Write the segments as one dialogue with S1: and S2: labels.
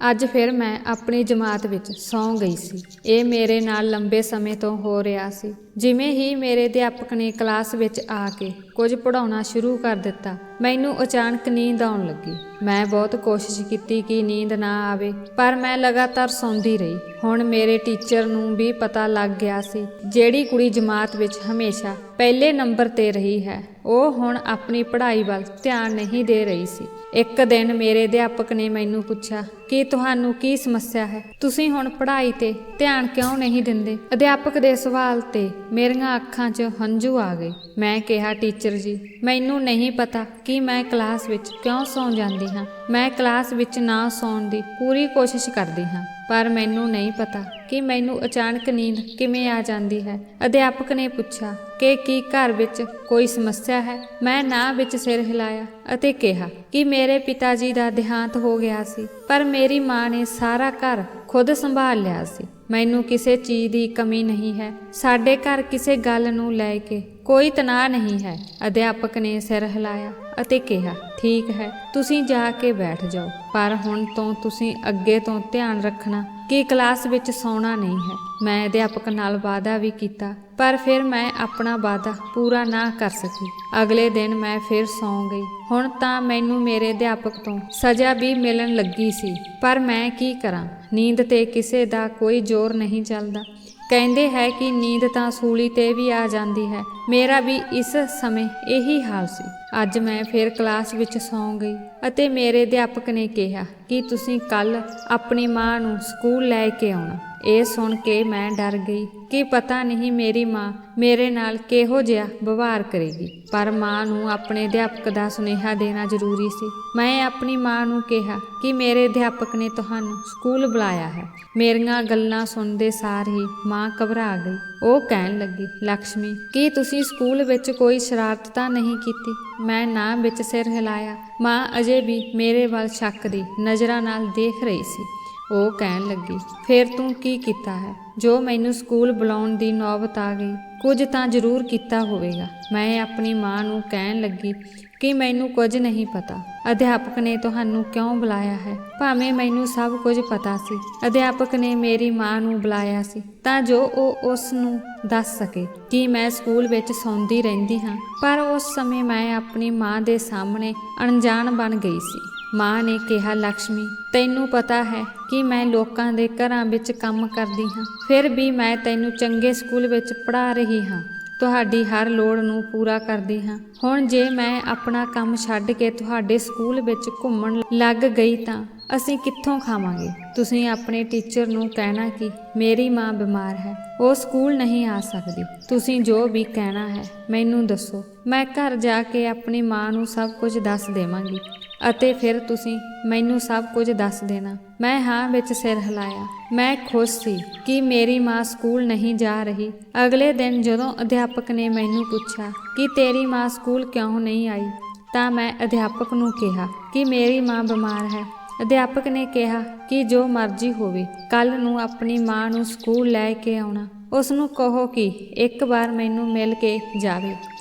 S1: ਅੱਜ ਫਿਰ ਮੈਂ ਆਪਣੀ ਜਮਾਤ ਵਿੱਚ ਸੌਂ ਗਈ ਸੀ। ਇਹ ਮੇਰੇ ਨਾਲ ਲੰਬੇ ਸਮੇਂ ਤੋਂ ਹੋ ਰਿਹਾ ਸੀ। ਜਿਵੇਂ ਹੀ ਮੇਰੇ ਅਧਿਆਪਕ ਨੇ ਕਲਾਸ ਵਿੱਚ ਆ ਕੇ ਕੁਝ ਪੜ੍ਹਾਉਣਾ ਸ਼ੁਰੂ ਕਰ ਦਿੱਤਾ, ਮੈਨੂੰ ਅਚਾਨਕ ਨੀਂਦ ਆਉਣ ਲੱਗੀ। ਮੈਂ ਬਹੁਤ ਕੋਸ਼ਿਸ਼ ਕੀਤੀ ਕਿ ਨੀਂਦ ਨਾ ਆਵੇ, ਪਰ ਮੈਂ ਲਗਾਤਾਰ ਸੌਂਦੀ ਰਹੀ। ਹੁਣ ਮੇਰੇ ਟੀਚਰ ਨੂੰ ਵੀ ਪਤਾ ਲੱਗ ਗਿਆ ਸੀ। ਜਿਹੜੀ ਕੁੜੀ ਜਮਾਤ ਵਿੱਚ ਹਮੇਸ਼ਾ ਪਹਿਲੇ ਨੰਬਰ ਤੇ ਰਹੀ ਹੈ, ਉਹ ਹੁਣ ਆਪਣੀ ਪੜ੍ਹਾਈ ਵੱਲ ਧਿਆਨ ਨਹੀਂ ਦੇ ਰਹੀ ਸੀ। ਇੱਕ ਦਿਨ ਮੇਰੇ ਅਧਿਆਪਕ ਨੇ ਮੈਨੂੰ ਪੁੱਛਿਆ ਕਿ ਤੁਹਾਨੂੰ ਕੀ ਸਮੱਸਿਆ ਹੈ? ਤੁਸੀਂ ਹੁਣ ਪੜ੍ਹਾਈ ਤੇ ਧਿਆਨ ਕਿਉਂ ਨਹੀਂ ਦਿੰਦੇ? ਅਧਿਆਪਕ ਦੇ ਸਵਾਲ ਤੇ ਮੇਰੀਆਂ ਅੱਖਾਂ 'ਚ ਹੰਝੂ ਆ ਗਏ। ਮੈਂ ਕਿਹਾ, ਟੀਚਰ ਜੀ, ਮੈਨੂੰ ਨਹੀਂ ਪਤਾ ਕਿ ਮੈਂ ਕਲਾਸ ਵਿੱਚ ਕਿਉਂ ਸੌਂ ਜਾਂਦੀ ਹਾਂ। ਮੈਂ ਕਲਾਸ ਵਿੱਚ ਨਾ ਸੌਣ ਦੀ ਪੂਰੀ ਕੋਸ਼ਿਸ਼ ਕਰਦੀ ਹਾਂ, ਪਰ ਮੈਨੂੰ ਨਹੀਂ ਪਤਾ ਕਿ ਮੈਨੂੰ ਅਚਾਨਕ ਨੀਂਦ ਕਿਵੇਂ ਆ ਜਾਂਦੀ ਹੈ। ਅਧਿਆਪਕ ਨੇ ਪੁੱਛਿਆ ਕਿ ਕੀ ਘਰ ਵਿੱਚ ਕੋਈ ਸਮੱਸਿਆ ਹੈ? ਮੈਂ ਨਾ ਵਿੱਚ ਸਿਰ ਹਿਲਾਇਆ ਅਤੇ ਕਿਹਾ ਕਿ ਮੇਰੇ ਪਿਤਾ ਜੀ ਦਾ ਦੇਹਾਂਤ ਹੋ ਗਿਆ ਸੀ, ਪਰ ਮੇਰੀ ਮਾਂ ਨੇ ਸਾਰਾ ਘਰ ਖੁਦ ਸੰਭਾਲ ਲਿਆ ਸੀ। ਮੈਨੂੰ ਕਿਸੇ ਚੀਜ਼ ਦੀ ਕਮੀ ਨਹੀਂ ਹੈ। ਸਾਡੇ ਘਰ ਕਿਸੇ ਗੱਲ ਨੂੰ ਲੈ ਕੇ ਕੋਈ ਤਣਾਅ ਨਹੀਂ ਹੈ। ਅਧਿਆਪਕ ਨੇ ਸਿਰ ਹਿਲਾਇਆ ਅਤੇ ਕਿਹਾ, ਠੀਕ ਹੈ, ਤੁਸੀਂ ਜਾ ਕੇ ਬੈਠ ਜਾਓ, ਪਰ ਹੁਣ ਤੋਂ ਤੁਸੀਂ ਅੱਗੇ ਤੋਂ ਧਿਆਨ ਰੱਖਣਾ ਕਿ ਕਲਾਸ ਵਿੱਚ ਸੌਣਾ ਨਹੀਂ ਹੈ। ਮੈਂ ਅਧਿਆਪਕ ਨਾਲ ਵਾਅਦਾ ਵੀ ਕੀਤਾ, ਪਰ ਫਿਰ ਮੈਂ ਆਪਣਾ ਵਾਅਦਾ ਪੂਰਾ ਨਾ ਕਰ ਸਕੀ। ਅਗਲੇ ਦਿਨ ਮੈਂ ਫਿਰ ਸੌਂ ਗਈ। ਹੁਣ ਤਾਂ ਮੈਨੂੰ ਮੇਰੇ ਅਧਿਆਪਕ ਤੋਂ ਸਜ਼ਾ ਵੀ ਮਿਲਣ ਲੱਗੀ ਸੀ, ਪਰ ਮੈਂ ਕੀ ਕਰਾਂ? ਨੀਂਦ ਤੇ ਕਿਸੇ ਦਾ ਕੋਈ ਜ਼ੋਰ ਨਹੀਂ ਚੱਲਦਾ। ਕਹਿੰਦੇ ਹੈ ਕਿ ਨੀਂਦ ਤਾਂ ਸੂਲੀ ਤੇ ਵੀ ਆ ਜਾਂਦੀ ਹੈ। ਮੇਰਾ ਵੀ ਇਸ ਸਮੇਂ ਇਹੀ ਹਾਲ ਸੀ। ਅੱਜ ਮੈਂ ਫਿਰ ਕਲਾਸ ਵਿੱਚ ਸੌਂ ਗਈ ਅਤੇ ਮੇਰੇ ਅਧਿਆਪਕ ਨੇ ਕਿਹਾ ਕਿ ਤੁਸੀਂ ਕੱਲ੍ਹ ਆਪਣੀ ਮਾਂ ਨੂੰ ਸਕੂਲ ਲੈ ਕੇ ਆਉਣਾ। ਇਹ ਸੁਣ ਕੇ ਮੈਂ ਡਰ ਗਈ ਕਿ ਪਤਾ ਨਹੀਂ ਮੇਰੀ ਮਾਂ ਮੇਰੇ ਨਾਲ ਕਿਹੋ ਜਿਹਾ ਵਿਵਹਾਰ ਕਰੇਗੀ, ਪਰ ਮਾਂ ਨੂੰ ਆਪਣੇ ਅਧਿਆਪਕ ਦਾ ਸੁਨੇਹਾ ਦੇਣਾ ਜ਼ਰੂਰੀ ਸੀ। ਮੈਂ ਆਪਣੀ ਮਾਂ ਨੂੰ ਕਿਹਾ ਕਿ ਮੇਰੇ ਅਧਿਆਪਕ ਨੇ ਤੁਹਾਨੂੰ ਸਕੂਲ ਬੁਲਾਇਆ ਹੈ। ਮੇਰੀਆਂ ਗੱਲਾਂ ਸੁਣਦੇ ਸਾਰ ਹੀ ਮਾਂ ਘਬਰਾ ਗਈ। ਉਹ ਕਹਿਣ ਲੱਗੀ, ਲਕਸ਼ਮੀ, ਕੀ ਤੁਸੀਂ ਸਕੂਲ ਵਿੱਚ ਕੋਈ ਸ਼ਰਾਰਤ ਤਾਂ ਨਹੀਂ ਕੀਤੀ? ਮੈਂ ਨਾ ਵਿੱਚ ਸਿਰ ਹਿਲਾਇਆ। ਮਾਂ ਅਜੇ ਵੀ ਮੇਰੇ ਵੱਲ ਸ਼ੱਕ ਦੀ ਨਜ਼ਰਾਂ ਨਾਲ ਦੇਖ ਰਹੀ ਸੀ। ਉਹ ਕਹਿਣ ਲੱਗੀ, ਫਿਰ ਤੂੰ ਕੀ ਕੀਤਾ ਹੈ ਜੋ ਮੈਨੂੰ ਸਕੂਲ ਬੁਲਾਉਣ ਦੀ ਨੌਬਤ ਆ ਗਈ? ਕੁਝ ਤਾਂ ਜ਼ਰੂਰ ਕੀਤਾ ਹੋਵੇਗਾ। ਮੈਂ ਆਪਣੀ ਮਾਂ ਨੂੰ ਕਹਿਣ ਲੱਗੀ ਕਿ ਮੈਨੂੰ ਕੁਝ ਨਹੀਂ ਪਤਾ। ਅਧਿਆਪਕ ਨੇ ਤੁਹਾਨੂੰ ਕਿਉਂ ਬੁਲਾਇਆ ਹੈ? ਭਾਵੇਂ ਮੈਨੂੰ ਸਭ ਕੁਝ ਪਤਾ ਸੀ। ਅਧਿਆਪਕ ਨੇ ਮੇਰੀ ਮਾਂ ਨੂੰ ਬੁਲਾਇਆ ਸੀ ਤਾਂ ਜੋ ਉਹ ਉਸ ਨੂੰ ਦੱਸ ਸਕੇ ਕਿ ਮੈਂ ਸਕੂਲ ਵਿੱਚ ਸੌਂਦੀ ਰਹਿੰਦੀ ਹਾਂ, ਪਰ ਉਸ ਸਮੇਂ ਮੈਂ ਆਪਣੀ ਮਾਂ ਦੇ ਸਾਹਮਣੇ ਅਣਜਾਣ ਬਣ ਗਈ ਸੀ। ਮਾਂ ਨੇ ਕਿਹਾ, ਲਕਸ਼ਮੀ, ਤੈਨੂੰ ਪਤਾ ਹੈ ਕਿ ਮੈਂ ਲੋਕਾਂ ਦੇ ਘਰਾਂ ਵਿੱਚ ਕੰਮ ਕਰਦੀ ਹਾਂ, ਫਿਰ ਵੀ ਮੈਂ ਤੈਨੂੰ ਚੰਗੇ ਸਕੂਲ ਵਿੱਚ ਪੜ੍ਹਾ ਰਹੀ ਹਾਂ, ਤੁਹਾਡੀ ਹਰ ਲੋੜ ਨੂੰ ਪੂਰਾ ਕਰਦੀ ਹਾਂ। ਹੁਣ ਜੇ ਮੈਂ ਆਪਣਾ ਕੰਮ ਛੱਡ ਕੇ ਤੁਹਾਡੇ ਸਕੂਲ ਵਿੱਚ ਘੁੰਮਣ ਲੱਗ ਗਈ ਤਾਂ ਅਸੀਂ ਕਿੱਥੋਂ ਖਾਵਾਂਗੇ? ਤੁਸੀਂ ਆਪਣੇ ਟੀਚਰ ਨੂੰ ਕਹਿਣਾ ਕਿ ਮੇਰੀ ਮਾਂ ਬਿਮਾਰ ਹੈ, ਉਹ ਸਕੂਲ ਨਹੀਂ ਆ ਸਕਦੀ। ਤੁਸੀਂ ਜੋ ਵੀ ਕਹਿਣਾ ਹੈ ਮੈਨੂੰ ਦੱਸੋ। ਮੈਂ ਘਰ ਜਾ ਕੇ ਆਪਣੀ ਮਾਂ ਨੂੰ ਸਭ ਕੁਝ ਦੱਸ ਦੇਵਾਂਗੀ ਅਤੇ ਫਿਰ ਤੁਸੀਂ ਮੈਨੂੰ ਸਭ ਕੁਝ ਦੱਸ ਦੇਣਾ। ਮੈਂ ਹਾਂ ਵਿੱਚ ਸਿਰ ਹਿਲਾਇਆ। ਮੈਂ ਖੁਸ਼ ਸੀ ਕਿ ਮੇਰੀ ਮਾਂ ਸਕੂਲ ਨਹੀਂ ਜਾ ਰਹੀ। ਅਗਲੇ ਦਿਨ ਜਦੋਂ ਅਧਿਆਪਕ ਨੇ ਮੈਨੂੰ ਪੁੱਛਿਆ ਕਿ ਤੇਰੀ ਮਾਂ ਸਕੂਲ ਕਿਉਂ ਨਹੀਂ ਆਈ, ਤਾਂ ਮੈਂ ਅਧਿਆਪਕ ਨੂੰ ਕਿਹਾ ਕਿ ਮੇਰੀ ਮਾਂ ਬਿਮਾਰ ਹੈ। ਅਧਿਆਪਕ ਨੇ ਕਿਹਾ ਕਿ ਜੋ ਮਰਜ਼ੀ ਹੋਵੇ, ਕੱਲ੍ਹ ਨੂੰ ਆਪਣੀ ਮਾਂ ਨੂੰ ਸਕੂਲ ਲੈ ਕੇ ਆਉਣਾ। ਉਸ ਨੂੰ ਕਹੋ ਕਿ ਇੱਕ ਵਾਰ ਮੈਨੂੰ ਮਿਲ ਕੇ ਜਾਵੇ।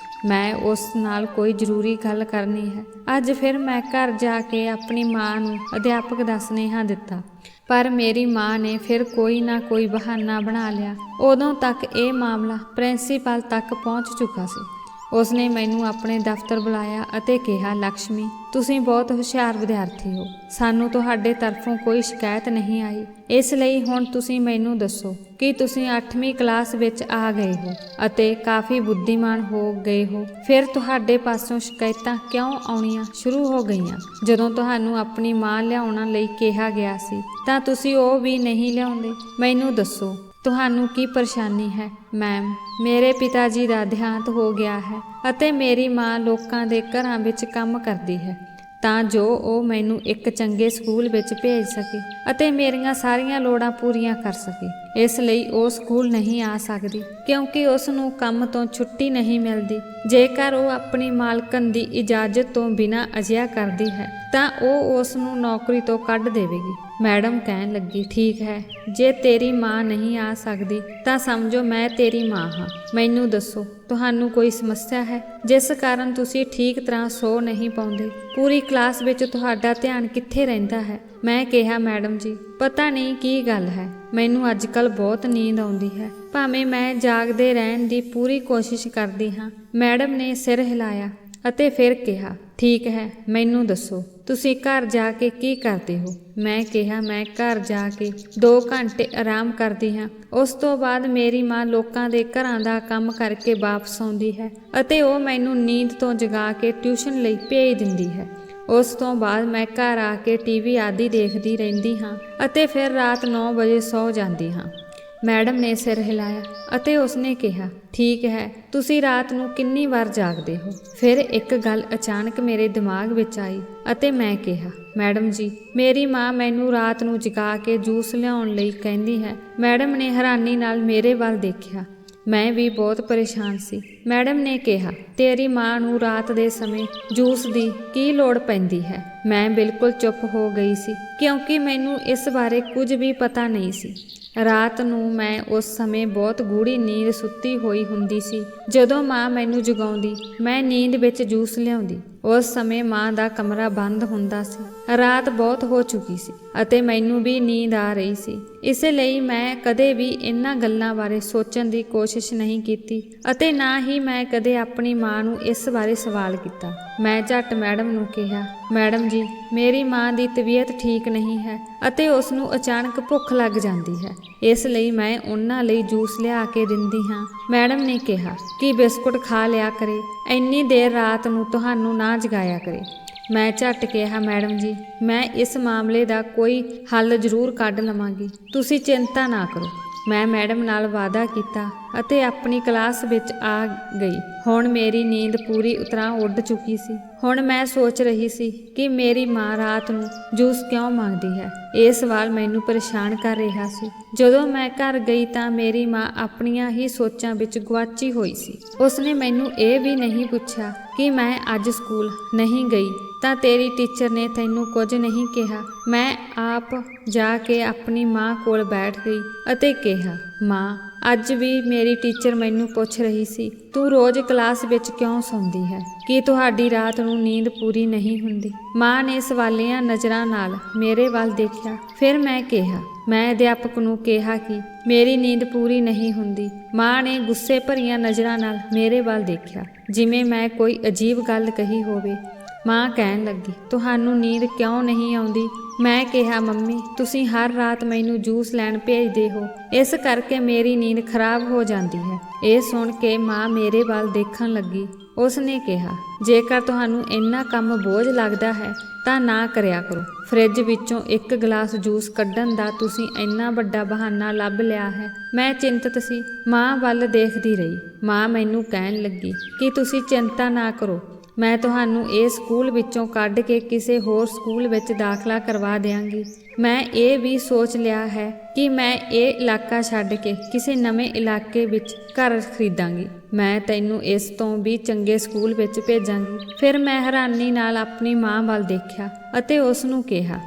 S1: ਮੈਂ ਉਸ ਨਾਲ ਕੋਈ ਜ਼ਰੂਰੀ ਗੱਲ ਕਰਨੀ ਹੈ। ਅੱਜ ਫਿਰ ਮੈਂ ਘਰ ਜਾ ਕੇ ਆਪਣੀ ਮਾਂ ਨੂੰ ਅਧਿਆਪਕ ਦਾ ਸੁਨੇਹਾ ਦਿੱਤਾ, ਪਰ ਮੇਰੀ ਮਾਂ ਨੇ ਫਿਰ ਕੋਈ ਨਾ ਕੋਈ ਬਹਾਨਾ ਬਣਾ ਲਿਆ। ਉਦੋਂ ਤੱਕ ਇਹ ਮਾਮਲਾ ਪ੍ਰਿੰਸੀਪਲ ਤੱਕ ਪਹੁੰਚ ਚੁੱਕਾ ਸੀ। ਉਸਨੇ ਮੈਨੂੰ ਆਪਣੇ ਦਫ਼ਤਰ ਬੁਲਾਇਆ ਅਤੇ ਕਿਹਾ, ਲਕਸ਼ਮੀ, ਤੁਸੀਂ ਬਹੁਤ ਹੁਸ਼ਿਆਰ ਵਿਦਿਆਰਥੀ ਹੋ। ਸਾਨੂੰ ਤੁਹਾਡੇ ਤਰਫੋਂ ਕੋਈ ਸ਼ਿਕਾਇਤ ਨਹੀਂ ਆਈ। ਇਸ ਲਈ ਹੁਣ ਤੁਸੀਂ ਮੈਨੂੰ ਦੱਸੋ ਕਿ ਤੁਸੀਂ 8ਵੀਂ ਕਲਾਸ ਵਿੱਚ ਆ ਗਏ ਹੋ ਅਤੇ ਕਾਫੀ ਬੁੱਧੀਮਾਨ ਹੋ ਗਏ ਹੋ, ਫਿਰ ਤੁਹਾਡੇ ਪਾਸੋਂ ਸ਼ਿਕਾਇਤਾਂ ਕਿਉਂ ਆਉਣੀਆਂ ਸ਼ੁਰੂ ਹੋ ਗਈਆਂ? ਜਦੋਂ ਤੁਹਾਨੂੰ ਆਪਣੀ ਮਾਂ ਲਿਆਉਣ ਲਈ ਕਿਹਾ ਗਿਆ ਸੀ ਤਾਂ ਤੁਸੀਂ ਉਹ ਵੀ ਨਹੀਂ ਲਿਆਉਂਦੇ। ਮੈਨੂੰ ਦੱਸੋ, ਤੁਹਾਨੂੰ ਕੀ ਪਰੇਸ਼ਾਨੀ ਹੈ? ਮੈਮ, ਮੇਰੇ ਪਿਤਾ ਜੀ ਦਾ ਦੇਹਾਂਤ ਹੋ ਗਿਆ ਹੈ ਅਤੇ ਮੇਰੀ ਮਾਂ ਲੋਕਾਂ ਦੇ ਘਰਾਂ ਵਿੱਚ ਕੰਮ ਕਰਦੀ ਹੈ ਤਾਂ ਜੋ ਉਹ ਮੈਨੂੰ ਇੱਕ ਚੰਗੇ ਸਕੂਲ ਵਿੱਚ ਭੇਜ ਸਕੇ ਅਤੇ ਮੇਰੀਆਂ ਸਾਰੀਆਂ ਲੋੜਾਂ ਪੂਰੀਆਂ ਕਰ ਸਕੇ। ਇਸ ਲਈ ਉਹ ਸਕੂਲ ਨਹੀਂ ਆ ਸਕਦੀ ਕਿਉਂਕਿ ਉਸ ਨੂੰ ਕੰਮ ਤੋਂ ਛੁੱਟੀ ਨਹੀਂ ਮਿਲਦੀ। ਜੇਕਰ ਉਹ ਆਪਣੀ ਮਾਲਕਨ ਦੀ ਇਜਾਜ਼ਤ ਤੋਂ ਬਿਨਾਂ ਅਜਿਹਾ ਕਰਦੀ ਹੈ ਤਾਂ ਉਹ ਉਸ ਨੂੰ ਨੌਕਰੀ ਤੋਂ ਕੱਢ ਦੇਵੇਗੀ। ਮੈਡਮ ਕਹਿਣ ਲੱਗੀ, ਠੀਕ ਹੈ, ਜੇ ਤੇਰੀ ਮਾਂ ਨਹੀਂ ਆ ਸਕਦੀ ਤਾਂ ਸਮਝੋ ਮੈਂ ਤੇਰੀ ਮਾਂ ਹਾਂ। ਮੈਨੂੰ ਦੱਸੋ, ਤੁਹਾਨੂੰ ਕੋਈ ਸਮੱਸਿਆ ਹੈ ਜਿਸ ਕਾਰਨ ਤੁਸੀਂ ਠੀਕ ਤਰ੍ਹਾਂ ਸੋ ਨਹੀਂ ਪਾਉਂਦੇ? ਪੂਰੀ ਕਲਾਸ ਵਿੱਚ ਤੁਹਾਡਾ ਧਿਆਨ ਕਿੱਥੇ ਰਹਿੰਦਾ ਹੈ? ਮੈਂ ਕਿਹਾ, ਮੈਡਮ ਜੀ, ਪਤਾ ਨਹੀਂ ਕੀ ਗੱਲ ਹੈ, ਮੈਨੂੰ ਅੱਜ ਕੱਲ੍ਹ ਬਹੁਤ ਨੀਂਦ ਆਉਂਦੀ ਹੈ, ਭਾਵੇਂ ਮੈਂ ਜਾਗਦੇ ਰਹਿਣ ਦੀ ਪੂਰੀ ਕੋਸ਼ਿਸ਼ ਕਰਦੀ ਹਾਂ। ਮੈਡਮ ਨੇ ਸਿਰ ਹਿਲਾਇਆ ਅਤੇ ਫਿਰ ਕਿਹਾ, ਠੀਕ ਹੈ, ਮੈਨੂੰ ਦੱਸੋ ਤੁਸੀਂ ਘਰ ਜਾ ਕੇ ਕੀ ਕਰਦੇ ਹੋ? ਮੈਂ ਕਿਹਾ, ਮੈਂ ਘਰ ਜਾ ਕੇ 2 ਘੰਟੇ ਆਰਾਮ ਕਰਦੀ ਹਾਂ। ਉਸ ਤੋਂ ਬਾਅਦ ਮੇਰੀ ਮਾਂ ਲੋਕਾਂ ਦੇ ਘਰਾਂ ਦਾ ਕੰਮ ਕਰਕੇ ਵਾਪਸ ਆਉਂਦੀ ਹੈ ਅਤੇ ਉਹ ਮੈਨੂੰ ਨੀਂਦ ਤੋਂ ਜਗਾ ਕੇ ਟਿਊਸ਼ਨ ਲਈ ਭੇਜ ਦਿੰਦੀ ਹੈ। ਉਸ ਤੋਂ ਬਾਅਦ ਮੈਂ ਘਰ ਆ ਕੇ ਟੀਵੀ ਆਦਿ ਦੇਖਦੀ ਰਹਿੰਦੀ ਹਾਂ ਅਤੇ ਫਿਰ ਰਾਤ 9 ਵਜੇ ਸੌ ਜਾਂਦੀ ਹਾਂ। ਮੈਡਮ ਨੇ ਸਿਰ ਹਿਲਾਇਆ ਅਤੇ ਉਸਨੇ ਕਿਹਾ, ਠੀਕ ਹੈ, ਤੁਸੀਂ ਰਾਤ ਨੂੰ ਕਿੰਨੀ ਵਾਰ ਜਾਗਦੇ ਹੋ? ਫਿਰ ਇੱਕ ਗੱਲ ਅਚਾਨਕ ਮੇਰੇ ਦਿਮਾਗ ਵਿੱਚ ਆਈ ਅਤੇ ਮੈਂ ਕਿਹਾ, ਮੈਡਮ ਜੀ, ਮੇਰੀ ਮਾਂ ਮੈਨੂੰ ਰਾਤ ਨੂੰ ਜਗਾ ਕੇ ਜੂਸ ਲਿਆਉਣ ਲਈ ਕਹਿੰਦੀ ਹੈ। ਮੈਡਮ ਨੇ ਹੈਰਾਨੀ ਨਾਲ ਮੇਰੇ ਵੱਲ ਦੇਖਿਆ। ਮੈਂ ਵੀ ਬਹੁਤ ਪਰੇਸ਼ਾਨ ਸੀ। ਮੈਡਮ ਨੇ ਕਿਹਾ, ਤੇਰੀ ਮਾਂ ਨੂੰ ਰਾਤ ਦੇ ਸਮੇਂ ਜੂਸ ਦੀ ਕੀ ਲੋੜ ਪੈਂਦੀ ਹੈ? ਮੈਂ ਬਿਲਕੁਲ ਚੁੱਪ ਹੋ ਗਈ ਸੀ ਕਿਉਂਕਿ ਮੈਨੂੰ ਇਸ ਬਾਰੇ ਕੁਝ ਵੀ ਪਤਾ ਨਹੀਂ ਸੀ। ਰਾਤ ਨੂੰ ਮੈਂ ਉਸ ਸਮੇਂ ਬਹੁਤ ਗੂੜ੍ਹੀ ਨੀਂਦ ਸੁੱਤੀ ਹੋਈ ਹੁੰਦੀ ਸੀ। ਜਦੋਂ ਮਾਂ ਮੈਨੂੰ ਜਗਾਉਂਦੀ, ਮੈਂ ਨੀਂਦ ਵਿੱਚ ਜੂਸ ਲਿਆਉਂਦੀ। ਉਸ ਸਮੇਂ ਮਾਂ ਦਾ ਕਮਰਾ ਬੰਦ ਹੁੰਦਾ ਸੀ। ਰਾਤ ਬਹੁਤ ਹੋ ਚੁੱਕੀ ਸੀ ਅਤੇ ਮੈਨੂੰ ਵੀ ਨੀਂਦ ਆ ਰਹੀ ਸੀ। ਇਸ ਲਈ ਮੈਂ ਕਦੇ ਵੀ ਇਹਨਾਂ ਗੱਲਾਂ ਬਾਰੇ ਸੋਚਣ ਦੀ ਕੋਸ਼ਿਸ਼ ਨਹੀਂ ਕੀਤੀ ਅਤੇ ਨਾ ਹੀ ਮੈਂ ਕਦੇ ਆਪਣੀ ਮਾਂ ਨੂੰ ਇਸ ਬਾਰੇ ਸਵਾਲ ਕੀਤਾ। ਮੈਂ ਝੱਟ ਮੈਡਮ ਨੂੰ ਕਿਹਾ, ਮੈਡਮ ਜੀ, ਮੇਰੀ ਮਾਂ ਦੀ ਤਬੀਅਤ ਠੀਕ ਨਹੀਂ ਹੈ ਅਤੇ ਉਸ ਨੂੰ ਅਚਾਨਕ ਭੁੱਖ ਲੱਗ ਜਾਂਦੀ ਹੈ, ਇਸ ਲਈ ਮੈਂ ਉਹਨਾਂ ਲਈ ਜੂਸ ਲਿਆ ਕੇ ਦਿੰਦੀ ਹਾਂ। ਮੈਡਮ ਨੇ ਕਿਹਾ ਕਿ ਬਿਸਕੁਟ ਖਾ ਲਿਆ ਕਰੇ, ਇੰਨੀ ਦੇਰ ਰਾਤ ਨੂੰ ਤੁਹਾਨੂੰ ਨਾ ਜਗਾਇਆ ਕਰੇ। ਮੈਂ ਝੱਟ ਕਿਹਾ, ਮੈਡਮ ਜੀ, ਮੈਂ ਇਸ ਮਾਮਲੇ ਦਾ ਕੋਈ ਹੱਲ ਜ਼ਰੂਰ ਕੱਢ ਲਵਾਂਗੀ, ਤੁਸੀਂ ਚਿੰਤਾ ਨਾ ਕਰੋ। ਮੈਂ ਮੈਡਮ ਨਾਲ ਵਾਅਦਾ ਕੀਤਾ ਅਤੇ ਆਪਣੀ ਕਲਾਸ ਵਿੱਚ ਆ ਗਈ। ਹੁਣ ਮੇਰੀ ਨੀਂਦ ਪੂਰੀ ਤਰ੍ਹਾਂ ਉੱਡ ਚੁੱਕੀ ਸੀ। ਹੁਣ ਮੈਂ ਸੋਚ ਰਹੀ ਸੀ ਕਿ ਮੇਰੀ ਮਾਂ ਰਾਤ ਨੂੰ ਜੂਸ ਕਿਉਂ ਮੰਗਦੀ ਹੈ। ਇਹ ਸਵਾਲ ਮੈਨੂੰ ਪਰੇਸ਼ਾਨ ਕਰ ਰਿਹਾ ਸੀ। ਜਦੋਂ ਮੈਂ ਘਰ ਗਈ ਤਾਂ ਮੇਰੀ ਮਾਂ ਆਪਣੀਆਂ ਹੀ ਸੋਚਾਂ ਵਿੱਚ ਗੁਆਚੀ ਹੋਈ ਸੀ। ਉਸਨੇ ਮੈਨੂੰ ਇਹ ਵੀ ਨਹੀਂ ਪੁੱਛਿਆ ਕਿ ਮੈਂ ਅੱਜ ਸਕੂਲ ਨਹੀਂ ਗਈ ਤਾਂ ਤੇਰੀ ਟੀਚਰ ਨੇ ਤੈਨੂੰ ਕੁਝ ਨਹੀਂ ਕਿਹਾ। ਮੈਂ ਆਪ ਜਾ ਕੇ ਆਪਣੀ ਮਾਂ ਕੋਲ ਬੈਠ ਗਈ ਅਤੇ ਕਿਹਾ, ਮਾਂ, ਅੱਜ ਵੀ ਮੇਰੀ ਟੀਚਰ ਮੈਨੂੰ ਪੁੱਛ ਰਹੀ ਸੀ, ਤੂੰ ਰੋਜ਼ ਕਲਾਸ ਵਿੱਚ ਕਿਉਂ ਸੌਂਦੀ ਹੈ? ਕੀ ਤੁਹਾਡੀ ਰਾਤ ਨੂੰ ਨੀਂਦ ਪੂਰੀ ਨਹੀਂ ਹੁੰਦੀ? ਮਾਂ ਨੇ ਸਵਾਲੀਆ ਨਜ਼ਰਾਂ ਨਾਲ ਮੇਰੇ ਵੱਲ ਦੇਖਿਆ। ਫਿਰ ਮੈਂ ਕਿਹਾ, ਮੈਂ ਅਧਿਆਪਕ ਨੂੰ ਕਿਹਾ ਕਿ ਮੇਰੀ ਨੀਂਦ ਪੂਰੀ ਨਹੀਂ ਹੁੰਦੀ। ਮਾਂ ਨੇ ਗੁੱਸੇ ਭਰੀਆਂ ਨਜ਼ਰਾਂ ਨਾਲ ਮੇਰੇ ਵੱਲ ਦੇਖਿਆ, ਜਿਵੇਂ ਮੈਂ ਕੋਈ ਅਜੀਬ ਗੱਲ ਕਹੀ ਹੋਵੇ। ਮਾਂ ਕਹਿਣ ਲੱਗੀ, ਤੁਹਾਨੂੰ ਨੀਂਦ ਕਿਉਂ ਨਹੀਂ ਆਉਂਦੀ? ਮੈਂ ਕਿਹਾ, ਮੰਮੀ, ਤੁਸੀਂ ਹਰ ਰਾਤ ਮੈਨੂੰ ਜੂਸ ਲੈਣ ਭੇਜਦੇ ਹੋ, ਇਸ ਕਰਕੇ ਮੇਰੀ ਨੀਂਦ ਖਰਾਬ ਹੋ ਜਾਂਦੀ ਹੈ। ਇਹ ਸੁਣ ਕੇ ਮਾਂ ਮੇਰੇ ਵੱਲ ਦੇਖਣ ਲੱਗੀ। ਉਸਨੇ ਕਿਹਾ, ਜੇਕਰ ਤੁਹਾਨੂੰ ਇੰਨਾ ਕੰਮ ਬੋਝ ਲੱਗਦਾ ਹੈ ਤਾਂ ਨਾ ਕਰਿਆ ਕਰੋ। ਫਰਿੱਜ ਵਿੱਚੋਂ 1 ਗਲਾਸ ਜੂਸ ਕੱਢਣ ਦਾ ਤੁਸੀਂ ਇੰਨਾ ਵੱਡਾ ਬਹਾਨਾ ਲੱਭ ਲਿਆ ਹੈ। ਮੈਂ ਚਿੰਤਤ ਸੀ, ਮਾਂ ਵੱਲ ਦੇਖਦੀ ਰਹੀ। ਮਾਂ ਮੈਨੂੰ ਕਹਿਣ ਲੱਗੀ ਕਿ ਤੁਸੀਂ ਚਿੰਤਾ ਨਾ ਕਰੋ, ਮੈਂ ਤੁਹਾਨੂੰ ਇਹ ਸਕੂਲ ਵਿੱਚੋਂ ਕੱਢ ਕੇ ਕਿਸੇ ਹੋਰ ਸਕੂਲ ਵਿੱਚ ਦਾਖਲਾ ਕਰਵਾ ਦਿਆਂਗੀ। ਮੈਂ ਇਹ ਵੀ ਸੋਚ ਲਿਆ ਹੈ ਕਿ ਮੈਂ ਇਹ ਇਲਾਕਾ ਛੱਡ ਕੇ ਕਿਸੇ ਨਵੇਂ ਇਲਾਕੇ ਵਿੱਚ ਘਰ ਖਰੀਦਾਂਗੀ। ਮੈਂ ਤੈਨੂੰ ਇਸ ਤੋਂ ਵੀ ਚੰਗੇ ਸਕੂਲ ਵਿੱਚ ਭੇਜਾਂਗੀ। ਫਿਰ ਮੈਂ ਹੈਰਾਨੀ ਨਾਲ ਆਪਣੀ ਮਾਂ ਵੱਲ ਦੇਖਿਆ ਅਤੇ ਉਸ ਨੂੰ ਕਿਹਾ,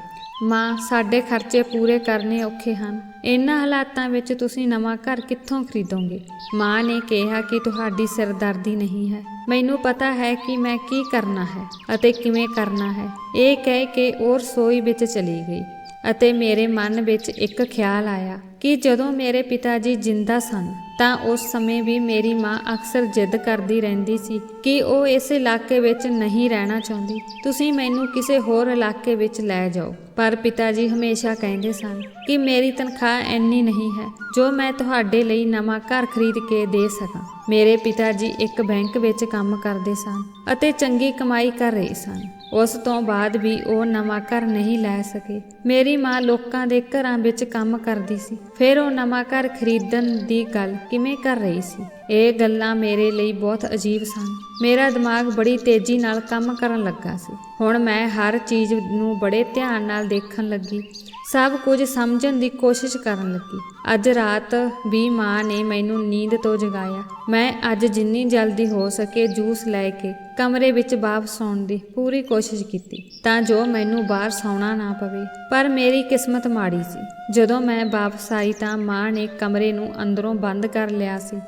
S1: ਮਾਂ, ਸਾਡੇ ਖਰਚੇ ਪੂਰੇ ਕਰਨੇ ਔਖੇ ਹਨ। ਇਹਨਾਂ ਹਾਲਾਤਾਂ ਵਿੱਚ ਤੁਸੀਂ ਨਵਾਂ ਘਰ ਕਿੱਥੋਂ ਖਰੀਦੋਗੇ? ਮਾਂ ਨੇ ਕਿਹਾ ਕਿ ਤੁਹਾਡੀ ਸਿਰਦਰਦੀ ਨਹੀਂ ਹੈ। ਮੈਨੂੰ ਪਤਾ ਹੈ ਕਿ ਮੈਂ ਕੀ ਕਰਨਾ ਹੈ ਅਤੇ ਕਿਵੇਂ ਕਰਨਾ ਹੈ। ਇਹ ਕਹਿ ਕੇ ਉਹ ਰਸੋਈ ਵਿੱਚ ਚਲੀ ਗਈ ਅਤੇ ਮੇਰੇ ਮਨ ਵਿੱਚ ਇੱਕ ਖਿਆਲ ਆਇਆ ਕਿ ਜਦੋਂ ਮੇਰੇ ਪਿਤਾ ਜੀ ਜਿੰਦਾ ਸਨ ਤਾਂ ਉਸ ਸਮੇਂ ਵੀ ਮੇਰੀ ਮਾਂ ਅਕਸਰ ਜਿੱਦ ਕਰਦੀ ਰਹਿੰਦੀ ਸੀ ਕਿ ਉਹ ਇਸ ਇਲਾਕੇ ਵਿੱਚ ਨਹੀਂ ਰਹਿਣਾ ਚਾਹੁੰਦੀ, ਤੁਸੀਂ ਮੈਨੂੰ ਕਿਸੇ ਹੋਰ ਇਲਾਕੇ ਵਿੱਚ ਲੈ ਜਾਓ। ਪਰ ਪਿਤਾ ਜੀ ਹਮੇਸ਼ਾ ਕਹਿੰਦੇ ਸਨ ਕਿ ਮੇਰੀ ਤਨਖਾਹ ਇੰਨੀ ਨਹੀਂ ਹੈ ਜੋ ਮੈਂ ਤੁਹਾਡੇ ਲਈ ਨਵਾਂ ਘਰ ਖਰੀਦ ਕੇ ਦੇ ਸਕਾਂ। ਮੇਰੇ ਪਿਤਾ ਜੀ ਇੱਕ ਬੈਂਕ ਵਿੱਚ ਕੰਮ ਕਰਦੇ ਸਨ ਅਤੇ ਚੰਗੀ ਕਮਾਈ ਕਰ ਰਹੇ ਸਨ। ਉਸ ਤੋਂ ਬਾਅਦ ਵੀ ਉਹ ਨਵਾਂ ਘਰ ਨਹੀਂ ਲੈ ਸਕੇ। ਮੇਰੀ ਮਾਂ ਲੋਕਾਂ ਦੇ ਘਰਾਂ ਵਿੱਚ ਕੰਮ ਕਰਦੀ ਸੀ, ਫਿਰ ਉਹ ਨਵਾਂ ਘਰ ਖਰੀਦਣ ਦੀ ਗੱਲ ਕਿਵੇਂ ਕਰ ਰਹੀ ਸੀ? ਇਹ ਗੱਲਾਂ ਮੇਰੇ ਲਈ ਬਹੁਤ ਅਜੀਬ ਸਨ। ਮੇਰਾ ਦਿਮਾਗ ਬੜੀ ਤੇਜ਼ੀ ਨਾਲ ਕੰਮ ਕਰਨ ਲੱਗਾ ਸੀ। ਹੁਣ ਮੈਂ ਹਰ ਚੀਜ਼ ਨੂੰ ਬੜੇ ਧਿਆਨ ਨਾਲ ਦੇਖਣ ਲੱਗੀ। ਸਭ ਕੁਝ ਸਮਝਣ ਦੀ ਕੋਸ਼ਿਸ਼ ਕਰਨ ਲੱਗੀ। ਅੱਜ ਰਾਤ ਵੀ ਮਾਂ ਨੇ ਮੈਨੂੰ ਨੀਂਦ ਤੋਂ ਜਗਾਇਆ। ਮੈਂ ਅੱਜ ਜਿੰਨੀ ਜਲਦੀ ਹੋ ਸਕੇ ਜੂਸ ਲੈ ਕੇ ਕਮਰੇ ਵਿੱਚ ਵਾਪਸ ਆਉਣ ਦੀ ਪੂਰੀ ਕੋਸ਼ਿਸ਼ ਕੀਤੀ ਤਾਂ ਜੋ ਮੈਨੂੰ ਬਾਹਰ ਸੌਣਾ ਨਾ ਪਵੇ, ਪਰ ਮੇਰੀ ਕਿਸਮਤ ਮਾੜੀ ਸੀ। ਜਦੋਂ ਮੈਂ ਵਾਪਸ ਆਈ ਤਾਂ ਮਾਂ ਨੇ ਕਮਰੇ ਨੂੰ ਅੰਦਰੋਂ ਬੰਦ ਕਰ ਲਿਆ ਸੀ।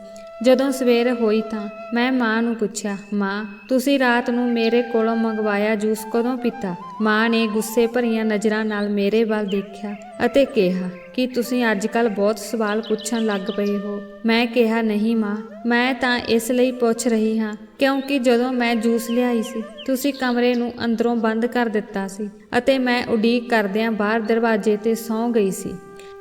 S1: ਜਦੋਂ ਸਵੇਰ ਹੋਈ ਤਾਂ ਮੈਂ ਮਾਂ ਨੂੰ ਪੁੱਛਿਆ, ਮਾਂ ਤੁਸੀਂ ਰਾਤ ਨੂੰ ਮੇਰੇ ਕੋਲੋਂ ਮੰਗਵਾਇਆ ਜੂਸ ਕਦੋਂ ਪੀਤਾ? ਮਾਂ ਨੇ ਗੁੱਸੇ ਭਰੀਆਂ ਨਜ਼ਰਾਂ ਨਾਲ ਮੇਰੇ ਵੱਲ ਦੇਖਿਆ ਅਤੇ ਕਿਹਾ ਕਿ ਤੁਸੀਂ ਅੱਜ ਕੱਲ੍ਹ ਬਹੁਤ ਸਵਾਲ ਪੁੱਛਣ ਲੱਗ ਪਏ ਹੋ। ਮੈਂ ਕਿਹਾ, ਨਹੀਂ ਮਾਂ, ਮੈਂ ਤਾਂ ਇਸ ਲਈ ਪੁੱਛ ਰਹੀ ਹਾਂ ਕਿਉਂਕਿ ਜਦੋਂ ਮੈਂ ਜੂਸ ਲਿਆਈ ਸੀ ਤੁਸੀਂ ਕਮਰੇ ਨੂੰ ਅੰਦਰੋਂ ਬੰਦ ਕਰ ਦਿੱਤਾ ਸੀ ਅਤੇ ਮੈਂ ਉਡੀਕ ਕਰਦਿਆਂ ਬਾਹਰ ਦਰਵਾਜ਼ੇ 'ਤੇ ਸੌਂ ਗਈ ਸੀ।